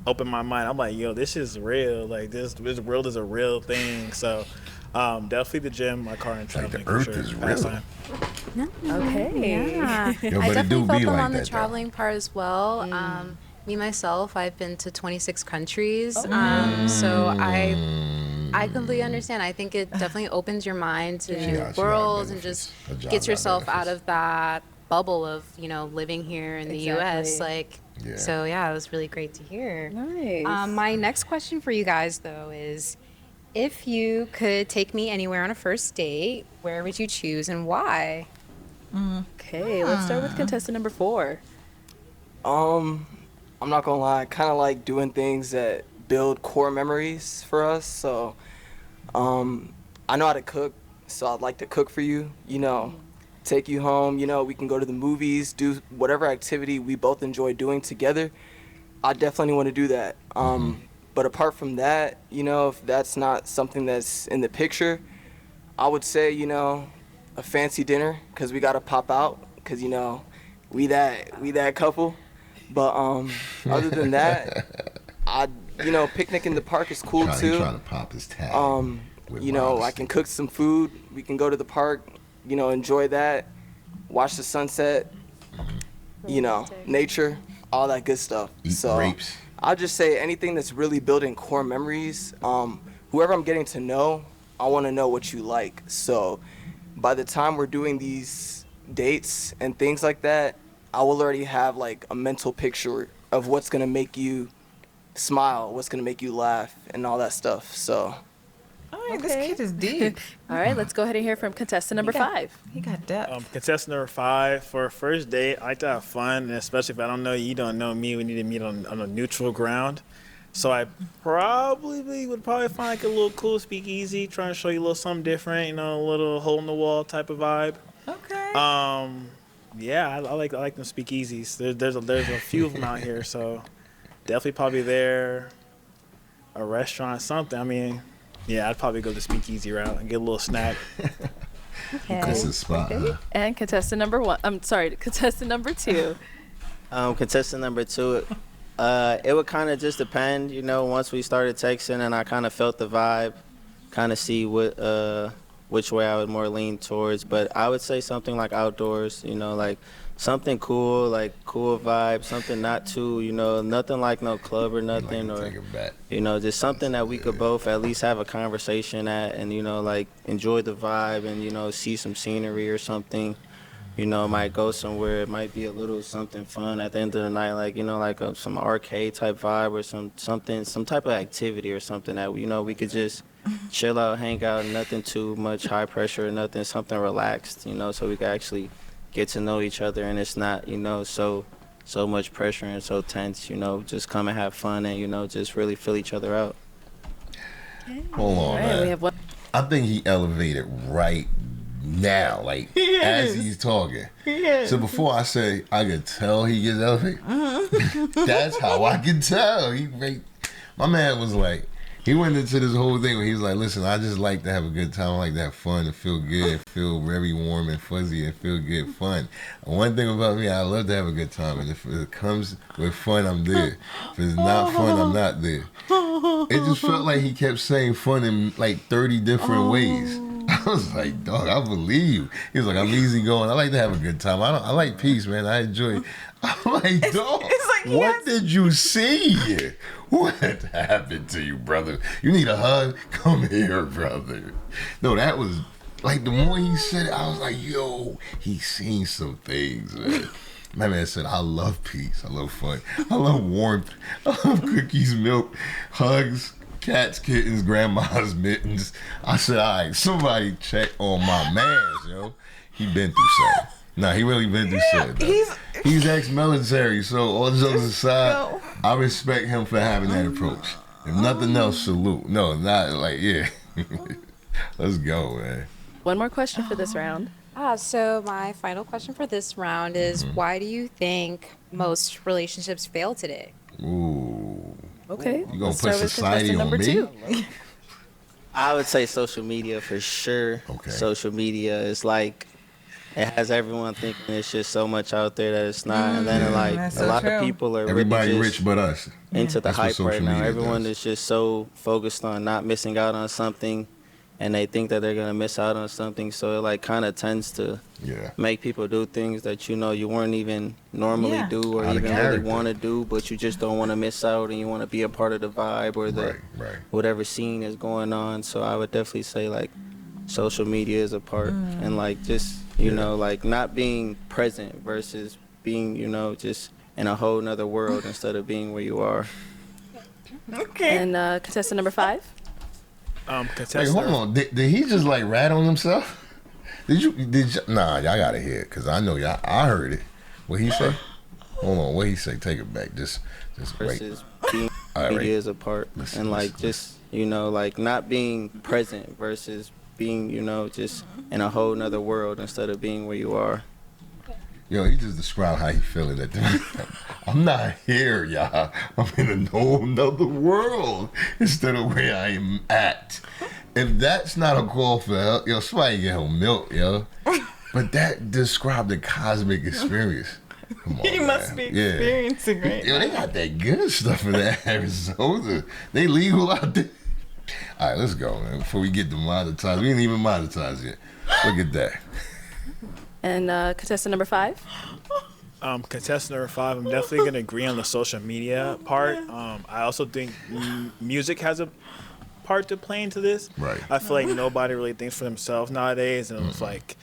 opened my mind. I'm like, yo, this is real. Like this world is a real thing. So definitely the gym, my car, and traveling. Like the earth is real. Okay. Yeah. Yo, I but it do definitely felt be them like on the that, traveling part as well. Me myself, I've been to 26 countries. So I completely understand. I think it definitely opens your mind to new worlds and just gets yourself out of that bubble of living here in the U.S. So yeah, it was really great to hear. Nice. My next question for you guys though is, if you could take me anywhere on a first date, where would you choose and why? Okay, let's start with contestant number 4. I'm not gonna lie, I kind of like doing things that build core memories for us. So I know how to cook, so I'd like to cook for you, take you home, we can go to the movies, do whatever activity we both enjoy doing together. I definitely want to do that. But apart from that, if that's not something that's in the picture, I would say, a fancy dinner, because we got to pop out, because, we that couple. But other than that, picnic in the park is cool too. Trying to pop his tag. I can cook some food. We can go to the park, enjoy that, watch the sunset, nature, all that good stuff. Eat grapes. I'll just say anything that's really building core memories. Whoever I'm getting to know, I want to know what you like. So by the time we're doing these dates and things like that, I will already have like a mental picture of what's going to make you smile, what's gonna make you laugh, and all that stuff. So. Oh, yeah, this kid is deep. All right, let's go ahead and hear from contestant number 5. He got depth. Contestant number 5, for a first date, I like to have fun, and especially if I don't know you, don't know me, we need to meet on a neutral ground. So I would find like a little cool speakeasy, trying to show you a little something different, you know, a little hole in the wall type of vibe. Okay. Yeah, I like them speakeasies. There's a few of them out here, so definitely probably there. A restaurant, something. I mean, yeah, I'd probably go the speakeasy route and get a little snack. Okay. That's a spot. Huh? And contestant number 1. I'm sorry, contestant number 2. Contestant number 2, it would kind of just depend, you know, once we started texting and I kind of felt the vibe, kind of see which way I would more lean towards. But I would say something like outdoors, you know, like something cool, like cool vibe, something not too, you know, nothing like no club or nothing, or, you know, just something that we could both at least have a conversation at and, you know, like enjoy the vibe and, you know, see some scenery or something. You know, might go somewhere. It might be a little something fun at the end of the night, like, you know, like some arcade type vibe or some type of activity or something that, you know, we could just chill out, hang out, nothing too much high pressure or nothing, something relaxed, you know, so we could actually get to know each other and it's not, you know, so much pressure and so tense, you know, just come and have fun and, you know, just really feel each other out. Hold on, man. We have one. I think he elevated right now, like as he's talking. So before I say I could tell he gets elevated, that's how I can tell. My man was like, he went into this whole thing where he was like, listen, I just like to have a good time. I like to have fun and feel good, feel very warm and fuzzy and feel good fun. And one thing about me, I love to have a good time. And if it comes with fun, I'm there. If it's not fun, I'm not there. It just felt like he kept saying fun in like 30 different ways. I was like, dog, I believe you. He was like, I'm easy going. I like to have a good time. I like peace, man. I enjoy. I'm like, dog, what did you see? What happened to you, brother? You need a hug? Come here, brother. No, that was like the more he said it, I was like, yo, he's seen some things, man. My man said, I love peace. I love fun. I love warmth. I love cookies, milk, hugs, cats, kittens, grandma's mittens. I said, all right, somebody check on my man, yo. He been through something. Nah, he really been through something. He's ex-military, so all this other aside, I respect him for having that approach. If nothing else, salute. No, not like, yeah. Let's go, man. One more question for this round. So my final question for this round is, why do you think most relationships fail today? Ooh. Okay. You gonna put society on me? 2. I would say social media for sure. Okay. Social media is like, it has everyone thinking it's just so much out there that it's not. And then like a lot of people are everybody really rich but us. Into the hype right now. Everyone does. is just so focused on not missing out on something, and they think that they're gonna miss out on something. So it like kind of tends to make people do things that you know you weren't even normally do or even really want to do, but you just don't want to miss out and you want to be a part of the vibe or the whatever scene is going on. So I would definitely say like social media is a part, and like just you know like not being present versus being you know just in a whole nother world instead of being where you are. Okay. And contestant number 5. Hey, hold on. Did he just like rat on himself? Did you? Nah, y'all gotta hear it because I know y'all. I heard it. What he say? Hold on. What he say? Take it back. Just versus being media is a part, and like just you know like not being present versus being you know just in a whole nother world instead of being where you are. Yo, he just described how he feeling at the I'm not here, y'all. I'm in a whole nother world instead of where I am at. If that's not a call for help, yo, somebody get him milk, yo. But that described the cosmic experience. Come on, He must be experiencing right Yo, they got that good stuff in that Arizona. They legal out there. All right, let's go, man. Before we get demonetized. We ain't even monetized yet. Look at that. And contestant number 5. Contestant number 5, I'm definitely going to agree on the social media part. I also think music has a part to play into this. Right. I feel like nobody really thinks for themselves nowadays, and it's like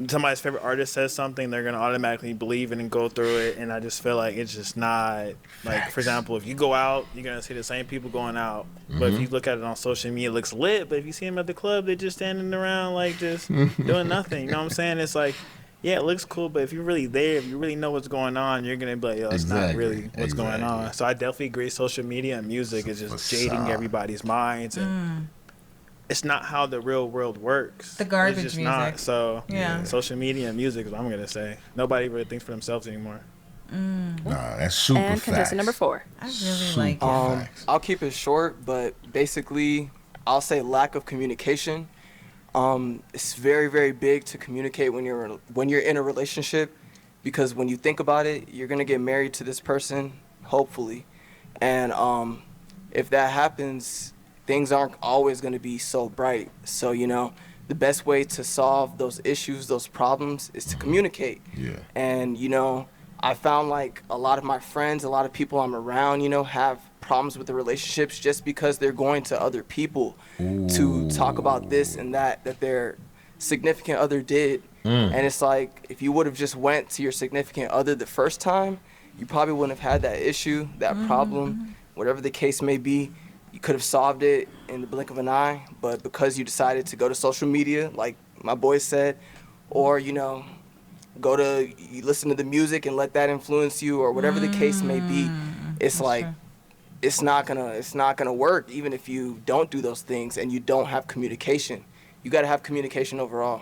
somebody's favorite artist says something, they're gonna automatically believe it and go through it. And I just feel like it's just not like, for example, if you go out, you're gonna see the same people going out. But if you look at it on social media, it looks lit. But if you see them at the club, they're just standing around like just doing nothing. You know what I'm saying? It's like, yeah, it looks cool, but if you're really there, if you really know what's going on, you're gonna be like, yo, it's not really what's going on. So I definitely agree. Social media and music is just jading everybody's minds, and it's not how the real world works. The garbage it's just music. Not. So yeah, social media and music is what I'm gonna say. Nobody really thinks for themselves anymore. Nah, that's super And facts. contestant number 4. I really like it. I'll keep it short, but basically, I'll say lack of communication. It's very, very big to communicate when you're in a relationship, because when you think about it, you're gonna get married to this person, hopefully, and if that happens, things aren't always gonna be so bright. So the best way to solve those issues, those problems, is to communicate. Yeah. And I found like a lot of my friends, a lot of people I'm around, have problems with the relationships just because they're going to other people to talk about this and that their significant other did. And it's like, if you would have just went to your significant other the first time, you probably wouldn't have had that issue, that problem, whatever the case may be. You could have solved it in the blink of an eye, but because you decided to go to social media, like my boy said, or you listen to the music and let that influence you, or whatever the case may be, it's like, it's not gonna work, even if you don't do those things and you don't have communication. You gotta have communication overall.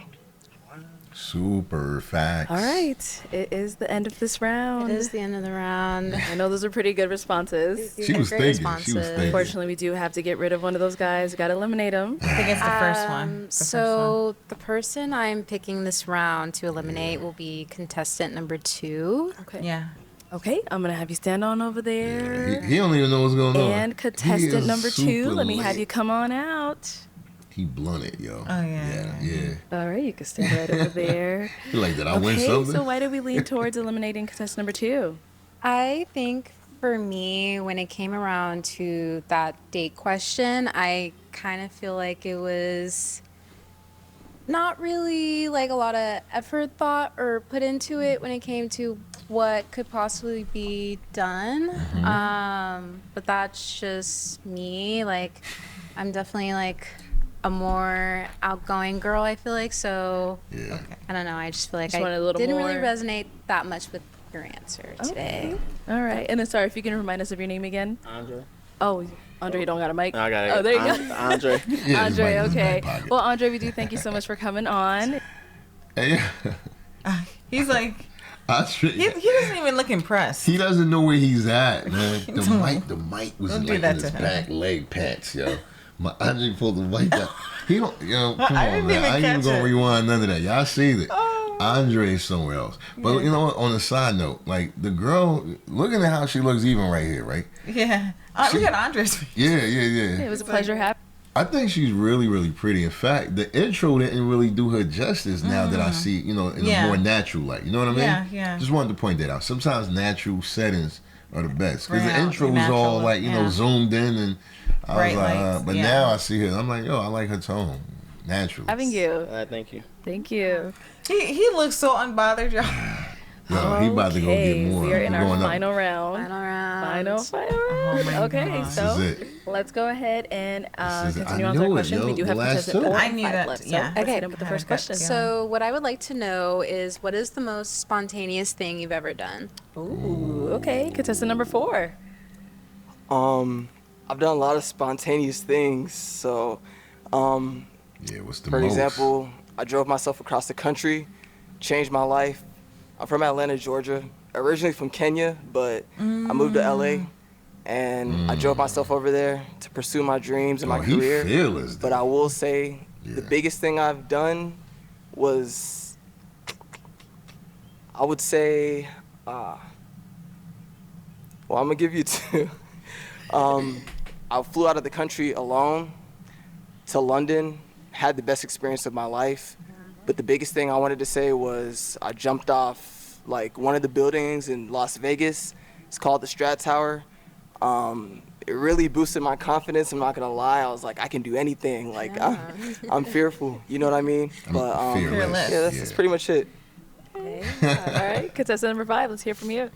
Super facts. All right, it is the end of this round. It is the end of the round. I know those are pretty good responses. She was thinking. Unfortunately, we do have to get rid of one of those guys. We got to eliminate him. I think it's the first one. The person I'm picking this round to eliminate will be contestant number 2. Okay. Yeah. Okay, I'm going to have you stand on over there. Yeah, he don't even know what's going on. And contestant number 2, let me have you come on out. He blunted, yo. Oh, yeah. All right, you can stand right over there. You like that? I win Okay, something? so why did we lean towards eliminating contestant number 2? I think for me, when it came around to that date question, I kind of feel like it was not really like a lot of effort thought or put into it when it came to what could possibly be done. But that's just me. Like, I'm definitely like a more outgoing girl, I feel like. So I don't know. I just feel like I didn't really resonate that much with your answer today. All right. And then, sorry, if you can remind us of your name again. Andre. Oh, Andre, you don't got a mic? No, I got it. Oh, there you go. Andre. Yeah, Andre, his okay. back pocket. Well, Andre, we do thank you so much for coming on. Hey, He's like, he doesn't even look impressed. He doesn't know where he's at, man. The mic was Don't do like that in to his him. back leg pants, yo. My Andre pulled the mic down. He don't, come I on, didn't man. even I ain't even catch gonna it. rewind none of that. Y'all see that. Oh. Andre's somewhere else. But you know what? On a side note, like the girl, looking at how she looks, even right here, right? Yeah. Look at Andre's face. Yeah. It was a pleasure having I think she's really, really pretty. In fact, the intro didn't really do her justice now that I see, in a more natural light. You know what I mean? Yeah. Just wanted to point that out. Sometimes natural settings are the best. Because the Right. intro was Natural, all like, yeah. zoomed in. And I Bright was like, lights, but yeah. now I see her. I'm like, yo, I like her tone. Natural. having you. Thank you. Thank you. He looks so unbothered, y'all. Yo, he about to go get more. We are in We're our going up. final round. Final round. Final round. Okay, This so is it. let's go ahead and This is it. continue I on to our knew it, questions. yo. We do The have last contestant two. 4 I and knew 5 that, left. yeah. So let's Okay. hit him with the first question. So what I would like to know is, what is the most spontaneous thing you've ever done? Ooh, okay. Contestant number 4. I've done a lot of spontaneous things. So, Yeah, what's the for most? example, I drove myself across the country, changed my life. I'm from Atlanta, Georgia, originally from Kenya, but I moved to LA, and I drove myself over there to pursue my dreams and my He career. fearless, But dude. I will say the Yeah. biggest thing I've done was, I would say, well, I'm gonna give you 2. I flew out of the country alone to London, had the best experience of my life. But the biggest thing I wanted to say was I jumped off like one of the buildings in Las Vegas. It's called the Strat Tower. it really boosted my confidence. I'm not gonna lie. I was like, I can do anything. Like, I'm fearful. You know what I mean? But fearless. yeah, that's pretty much it. Okay. All right, contestant number 5. Let's hear from you.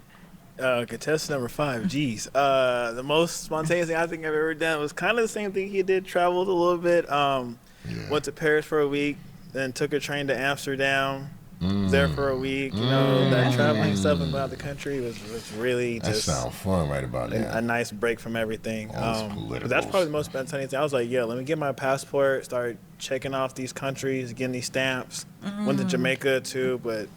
Contestant number 5, geez. The most spontaneous thing I think I've ever done was kind of the same thing he did, traveled a little bit. Went to Paris for a week, then took a train to Amsterdam, there for a week. You know, that traveling stuff and about the country was really just... That sounds fun right about that. A nice break from everything. But that's probably the most spontaneous thing. I was like, yeah, let me get my passport, start checking off these countries, getting these stamps. Went to Jamaica too, but...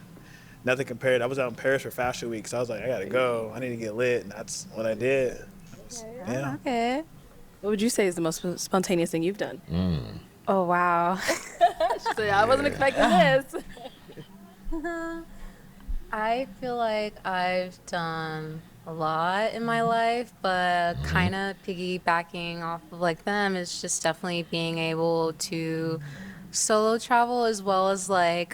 nothing compared. I was out in Paris for Fashion Week, so I was like, I gotta go. I need to get lit, and that's what I did. Yeah. Okay. What would you say is the most spontaneous thing you've done? Oh, wow. She said, I wasn't expecting this. I feel like I've done a lot in my life, but kind of piggybacking off of like them is just definitely being able to solo travel as well as like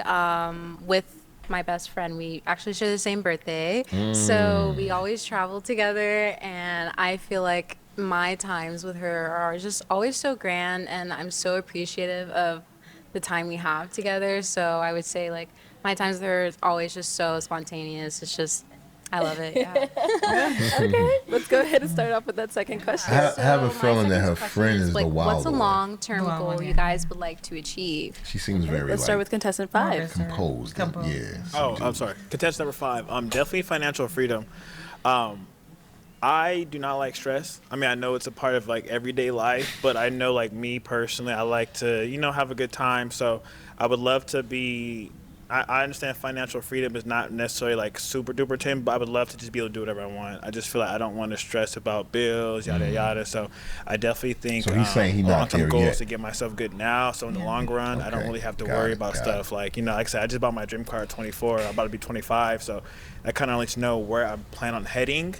with my best friend. We actually share the same birthday, so we always travel together, and I feel like my times with her are just always so grand, and I'm so appreciative of the time we have together. So I would say like my times with her is always just so spontaneous. It's just, I love it. Yeah. Okay, let's go ahead and start off with that second question. I have a my feeling that her second friend question is like, the wild what's a one. long-term Wild goal one, you yeah. guys would like to achieve? She seems very Let's start with contestant 5. composed. Yeah. Oh, I'm sorry. Contestant number 5. Definitely financial freedom. I do not like stress. I mean, I know it's a part of like everyday life, but I know like me personally, I like to, have a good time. So I would love to be, I understand financial freedom is not necessarily like super duper 10, but I would love to just be able to do whatever I want. I just feel like I don't want to stress about bills, yada, yada. So I definitely think So he's saying he's not long-term there goals yet. to get myself good now. So in the long run, I don't Okay. really have to Got worry it, about got stuff like, like I said, I just bought my dream car at 24. I'm about to be 25. So that kind of lets you know where I plan on heading.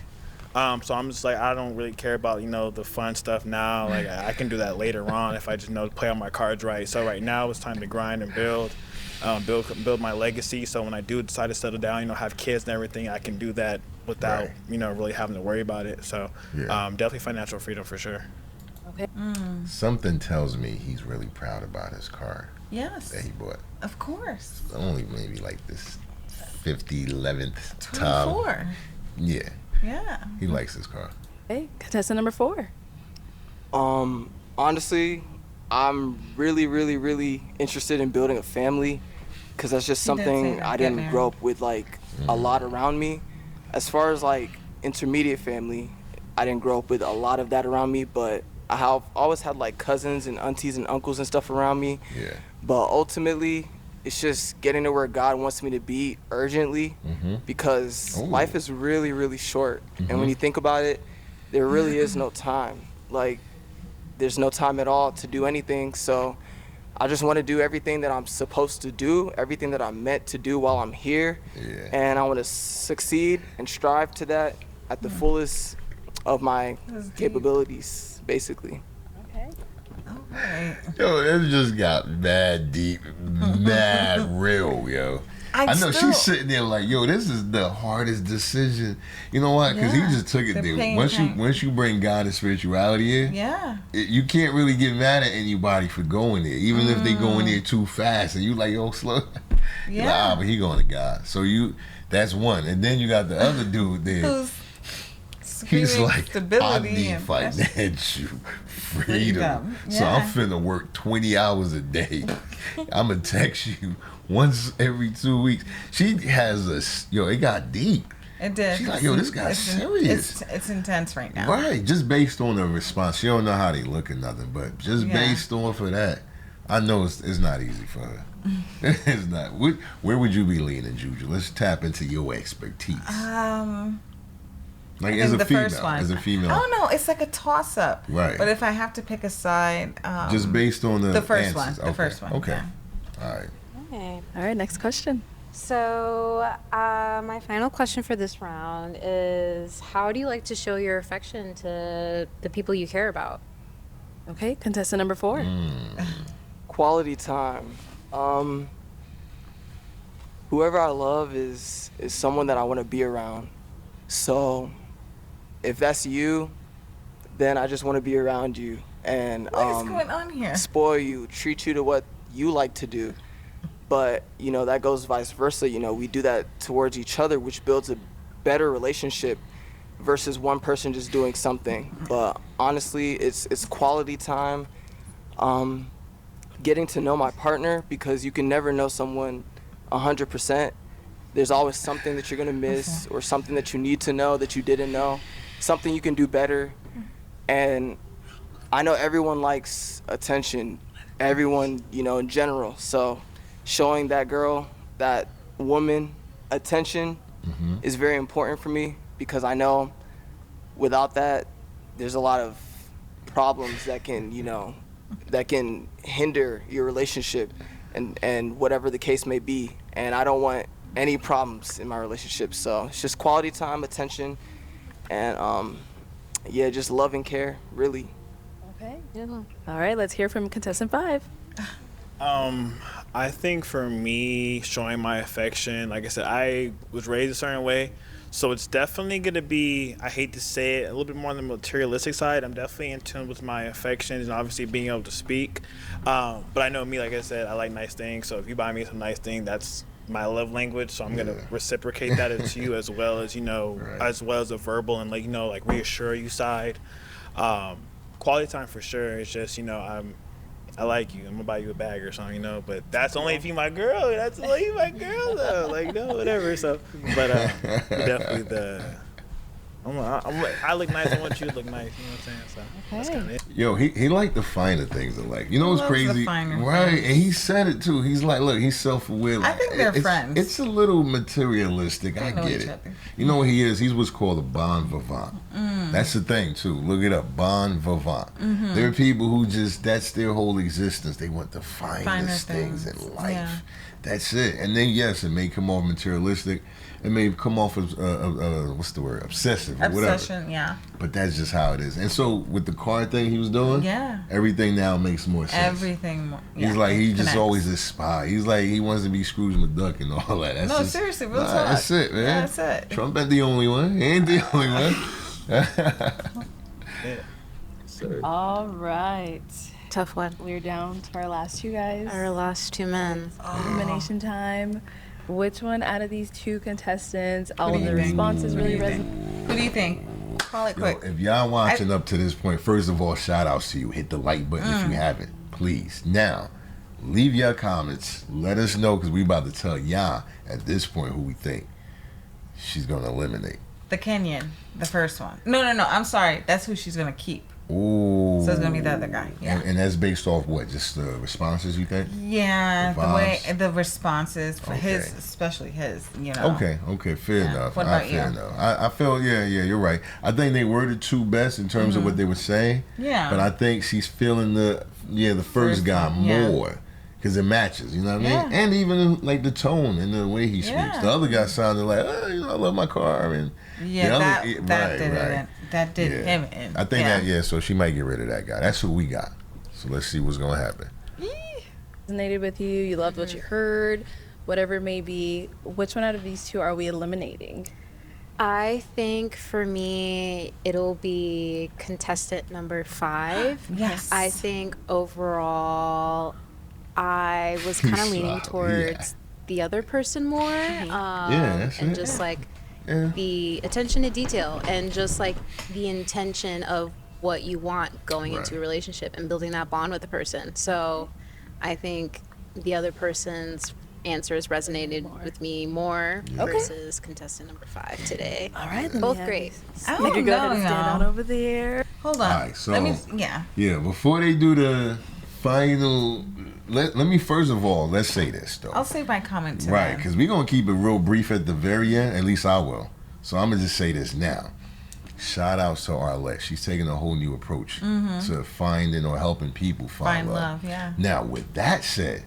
So I'm just like, I don't really care about, the fun stuff now. Like I can do that later on if I just know to play on my cards right. So right now it's time to grind and build my legacy. So when I do decide to settle down, have kids and everything, I can do that without, really having to worry about it. So definitely financial freedom for sure. Okay. Something tells me he's really proud about his car Yes. that he bought. Of course. Only maybe like this 11th time. 24. Yeah. Yeah. He likes his car. Okay, contestant number 4. Honestly, I'm really, really, really interested in building a family, because that's just He did say something that. I Get didn't married. grow up with like a lot around me. As far as like intermediate family, I didn't grow up with a lot of that around me, but I have always had like cousins and aunties and uncles and stuff around me. Yeah. But ultimately, it's just getting to where God wants me to be urgently, because Ooh. life is really, really short. And when you think about it, there really is no time. Like, there's no time at all to do anything. So I just want to do everything that I'm supposed to do, everything that I'm meant to do while I'm here. Yeah. And I want to succeed and strive to that at the fullest of my That's deep. capabilities, basically. Okay. Right. Yo, it just got mad deep, mad real, yo. I know still- she's sitting there like, yo, this is the hardest decision. You know why? Because Yeah. he just took it The there. pain Once you bring God and spirituality in, Yeah. you can't really get mad at anybody for going there, even if they go in there too fast and you like, yo, slow. You're like, Yeah. but he going to God. So that's one. And then you got the other dude there. Who's He's screaming like, I stability need and financial freedom. Freedom. So I'm Yeah. finna work 20 hours a day. I'm gonna text you once every 2 weeks. She has it got deep. It did. She's like, yo, this guy's serious. It's intense right now. Right, just based on the response. She don't know how they look or nothing, but just Yeah. based on for that, I know it's not easy for her. It's not. Where would you be leaning, Juju? Let's tap into your expertise. Like I as think a the female, first one. as a female. I don't know. It's like a toss up. Right. But if I have to pick a side, Just based on the first answers. one. The first one. Okay. Yeah. All right. Okay. All right, next question. So, my final question for this round is, how do you like to show your affection to the people you care about? Okay, contestant number 4. Quality time. Whoever I love is someone that I want to be around. So if that's you, then I just want to be around you and What is going on here? spoil you, treat you to what you like to do. But, you know, that goes vice versa. You know, we do that towards each other, which builds a better relationship versus one person just doing something. But honestly, it's quality time, getting to know my partner, because you can never know someone 100%. There's always something that you're gonna miss or something that you need to know that you didn't know, something you can do better. And I know everyone likes attention, everyone, you know, in general. So showing that girl, that woman, attention is very important for me, because I know without that, there's a lot of problems that can, you know, that can hinder your relationship and whatever the case may be. And I don't want any problems in my relationship. So it's just quality time, attention, and yeah, just love and care, really. Okay. Yeah. All right, let's hear from contestant 5. I think for me, showing my affection, like I said, I was raised a certain way, so it's definitely going to be, I hate to say it, a little bit more on the materialistic side. I'm definitely in tune with my affections and obviously being able to speak. But I know me, like I said, I like nice things, so if you buy me some nice thing, that's my love language, so I'm going to reciprocate that to you, as well as, you know, as well as a verbal and, like, you know, like reassure you side. Quality time for sure. It's just, you know, I like you. I'm gonna buy you a bag or something, you know. But that's only if you my girl. That's only if you my girl, though. Like, no, whatever. So, but definitely I look nice. I want you to look nice. You know what I'm saying? So that's kind of it. Yo, he liked the finer things in life. You know what's crazy? Right, things. and he said it too. He's like, look, he's self-aware. I think they're friends. It's a little materialistic. I get it. You know what he is? He's what's called a bon vivant. That's the thing too. Look it up, bon vivant. There are people who just, that's their whole existence. They want the finest things in life. Yeah. That's it. And then yes, it may come off materialistic. It may come off as what's the word? Obsessive or whatever. Obsession, yeah. But that's just how it is. And so with the car thing he was doing, everything now makes more sense. Everything more. Yeah, he's like, he just always a spy. He's like, he wants to be Scrooge McDuck and all that. That's just, seriously, real talk. That's it, man. Yeah, that's it. Trump ain't the only one. He ain't the only one. All right. Tough one. We're down to our last 2 guys. Our last 2 men. Elimination time. Which one out of these 2 contestants, all of the responses really resonate? Who do you think? Call it quick. Yo, if y'all watching up to this point, first of all, shout outs to you. Hit the like button if you haven't, please. Now, leave your comments. Let us know, because we about to tell y'all at this point who we think she's going to eliminate. The Kenyan, the first one. No, I'm sorry. That's who she's going to keep. Ooh. So it's going to be the other guy. Yeah. And that's based off what? Just the responses, you think? Yeah, the way, the responses for his, especially his, you know. Okay, fair enough. What about you? Enough. I feel, you're right. I think they were the 2 best in terms of what they were saying. Yeah. But I think she's feeling the first guy more. Because it matches, you know what I mean? And even like the tone and the way he speaks. The other guy sounded like, you know, I love my car. And that did him in. I think that, so she might get rid of that guy. That's who we got. So let's see what's going to happen. Resonated with you, you loved what you heard, whatever it may be. Which one out of these 2 are we eliminating? I think for me, it'll be contestant number 5. Yes. I think overall, I was kind of leaning towards the other person more. And just like the attention to detail and just like the intention of what you want going into a relationship and building that bond with the person. So I think the other person's answers resonated with me more versus contestant number 5 today. All right, then both great. You could go ahead and stand out over there. Hold on. All right, so yeah, before they do the final, let me first of all, let's say this though. I'll save my comment to right, because we're gonna keep it real brief at the very end. At least I will. So I'm gonna just say this now. Shout outs to Arlette. She's taking a whole new approach to finding or helping people find love. Now, with that said,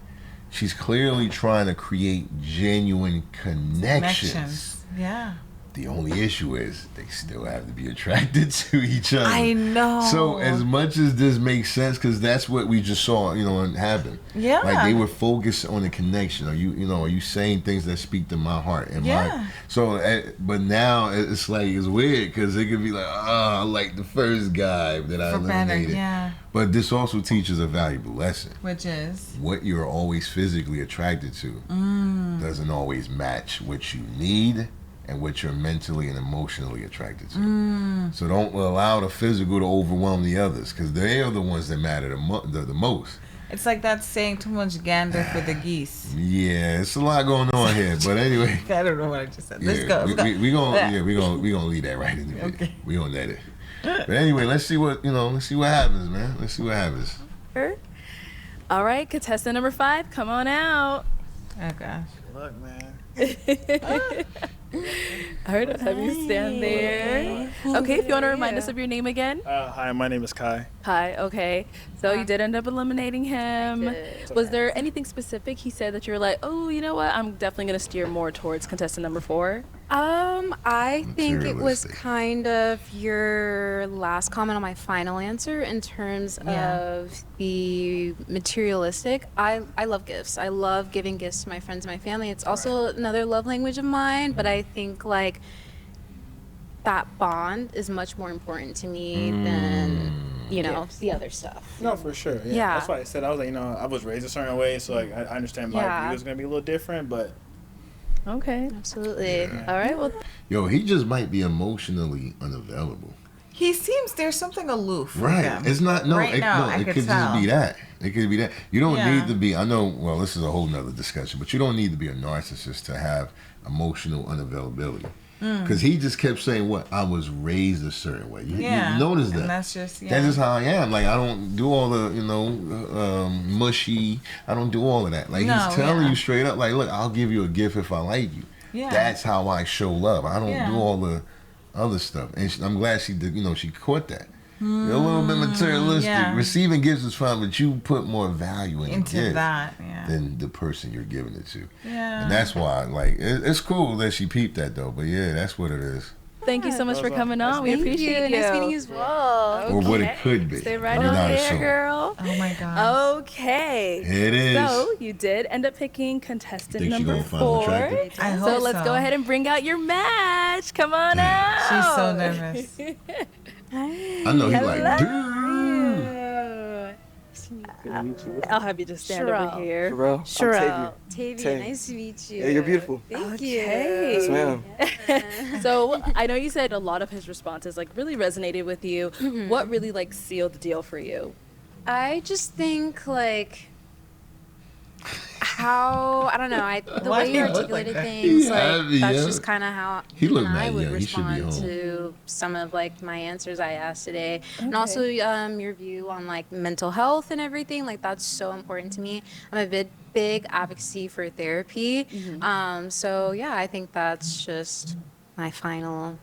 she's clearly trying to create genuine connections. Yeah. The only issue is they still have to be attracted to each other. I know. So as much as this makes sense, because that's what we just saw, happen. Yeah. Like they were focused on the connection. Are you saying things that speak to my heart and my? So, but now it's like it's weird because it could be like, I like the first guy that I eliminated. Yeah. But this also teaches a valuable lesson, which is what you're always physically attracted to doesn't always match what you need and what you're mentally and emotionally attracted to. So don't allow the physical to overwhelm the others, because they are the ones that matter the most. It's like that saying, too much gander for the geese. Yeah, it's a lot going on here, but anyway. I don't know what I just said. Yeah, Let's go. We gonna leave that right in the video. Okay. We gonna let it. But anyway, let's see what happens, man. Let's see what happens. Sure. All right, contestant number 5, come on out. Oh gosh. Good luck, man. All right, I'll have you stand there. Okay, if you want to remind us of your name again. Hi, my name is Kai. Hi, okay. So you did end up eliminating him. Was there anything specific he said that you were like, oh, you know what, I'm definitely going to steer more towards contestant number 4? I think it was kind of your last comment on my final answer in terms of the materialistic. I love gifts. I love giving gifts to my friends and my family. It's also another love language of mine, but I think like that bond is much more important to me than the other stuff. No, for sure. Yeah. That's why I said, I was like, I was raised a certain way, so like I understand my view is gonna be a little different, but. Okay. Absolutely. Yeah. All right. Well. Yo, he just might be emotionally unavailable. He seems there's something aloof. Right. With him. It's not. No. Right it could just be that. It could be that. You don't need to be. I know. Well, this is a whole nother discussion, but you don't need to be a narcissist to have emotional unavailability. Because he just kept saying, "What I was raised a certain way." You notice that? And that's just that's just how I am. Like I don't do all the mushy. I don't do all of that. Like he's telling you straight up, like, look, I'll give you a gift if I like you. Yeah. That's how I show love. I don't do all the other stuff. And I'm glad she did. She caught that. You're a little bit materialistic. Yeah. Receiving gifts is fine, but you put more value into that than the person you're giving it to. Yeah. And that's why, like, it's cool that she peeped that, though. But, yeah, that's what it is. Thank you so much for coming on. We appreciate you. Nice meeting you as well. Okay. Or what it could be. Stay right on there, girl. Oh, my God. Okay. It is. So, you did end up picking contestant number 4. I hope so. Let's go ahead and bring out your match. Come on out. She's so nervous. I know he's like, dude. I'll have you just stand over here. Sherelle. Tavia, nice to meet you. Yeah, you're beautiful. Thank you. Yes, ma'am. So I know you said a lot of his responses like really resonated with you. What really like sealed the deal for you? I just think like how I don't know. The way you articulated things, like that's just kind of how I would respond to some of like my answers I asked today, and also your view on like mental health and everything. Like that's so important to me. I'm a big advocacy for therapy. So yeah, I think that's just my final,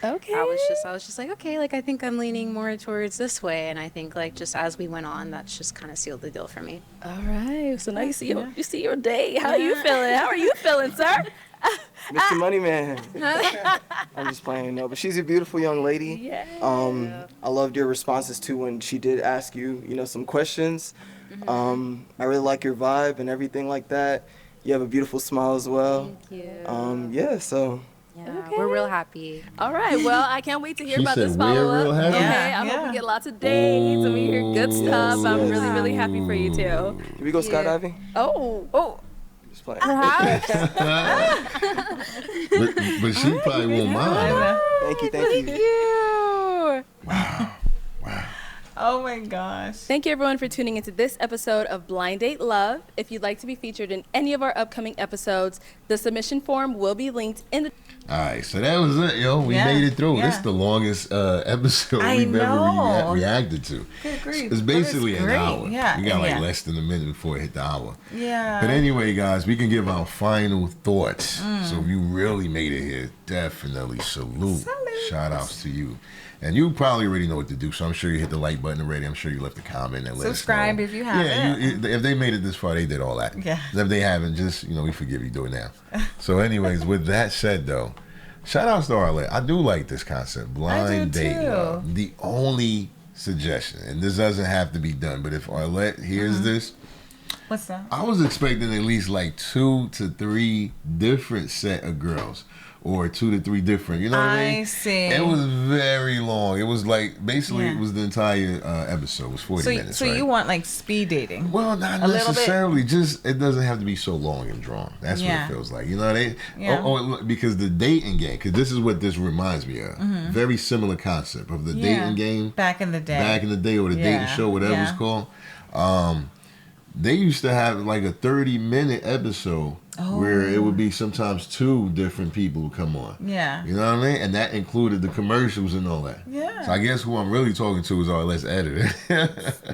Okay. I was just like, okay, like I think I'm leaning more towards this way, and I think like just as we went on, that's just kind of sealed the deal for me. All right. So now you see your day. How are you feeling? How are you feeling, sir? Mr. Money Man. I'm just playing. No, but she's a beautiful young lady. Yeah. I loved your responses too when she did ask you, some questions. I really like your vibe and everything like that. You have a beautiful smile as well. Thank you. Yeah, we're real happy. All right. Well, I can't wait to hear about this we're real follow-up. happy? Okay. I hope we get lots of dates and we hear good stuff. Yes, I'm really, really happy for you too. Can we go skydiving? Oh. Just playing. but she probably won't mind. Thank you. Wow. Oh my gosh. Thank you everyone for tuning into this episode of Blind Date Love. If you'd like to be featured in any of our upcoming episodes, the submission form will be linked in the... All right, so that was it, yo. We made it through. This is the longest episode we've ever reacted to. Good grief. It's basically an hour. Yeah. We got like less than a minute before it hit the hour. Yeah. But anyway, guys, we can give our final thoughts. So if you really made it here, definitely salute. Shout outs to you. And you probably already know what to do, so I'm sure you hit the like button already. I'm sure you left a comment and let us know. Subscribe if you haven't. If they made it this far, they did all that. Yeah. If they haven't, just, we forgive you. Do it now. So anyways, with that said, though, Shout out to Arlette. I do like this concept. Blind date too. love. The only suggestion, and this doesn't have to be done, but if Arlette hears this, what's that? I was expecting at least like 2 to 3 different set of girls. Or 2 to 3 different, you know what I mean? I see. It was very long. It was like, basically, it was the entire episode. It was 40 minutes, So right? you want like speed dating? Well, not necessarily. Just, it doesn't have to be so long and drawn. That's what it feels like. You know what I mean? Because the dating game, because this is what this reminds me of. Very similar concept of the dating game. Back in the day. Or the dating show, whatever it's called. They used to have like a 30-minute episode where it would be sometimes 2 different people who come on. Yeah. You know what I mean? And that included the commercials and all that. Yeah. So I guess who I'm really talking to is our let's editor.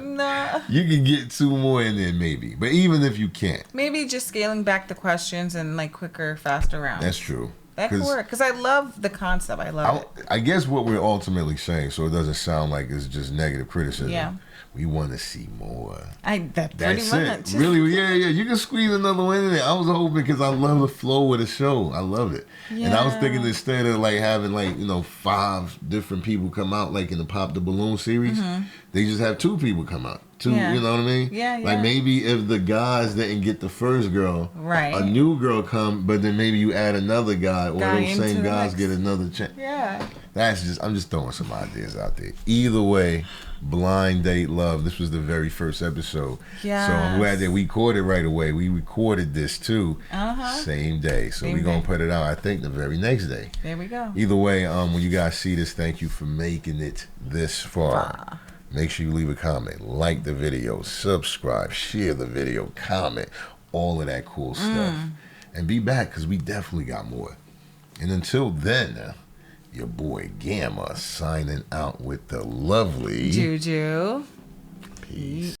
No. You can get 2 more in there maybe. But even if you can't. Maybe just scaling back the questions and like quicker, faster rounds. That's true. That could work. Because I love the concept. I love it. I guess what we're ultimately saying, so it doesn't sound like it's just negative criticism. Yeah. We want to see more. That's pretty much. It. Really, yeah. You can squeeze another one in there. I was hoping because I love the flow of the show. I love it. Yeah. And I was thinking instead of like having like, 5 different people come out like in the Pop the Balloon series, they just have 2 people come out. 2, you know what I mean? Yeah. Like maybe if the guys didn't get the first girl, a new girl come, but then maybe you add another guy or those same guys get another chance. Yeah. I'm just throwing some ideas out there. Either way, Blind Date Love. This was the very first episode. Yes. So I'm glad that we caught it right away. We recorded this too. Same day. So we're going to put it out, I think, the very next day. There we go. Either way, when you guys see this, thank you for making it this far. Make sure you leave a comment, like the video, subscribe, share the video, comment, all of that cool stuff. And be back because we definitely got more. And until then, your boy Gamma signing out with the lovely Juju. Peace.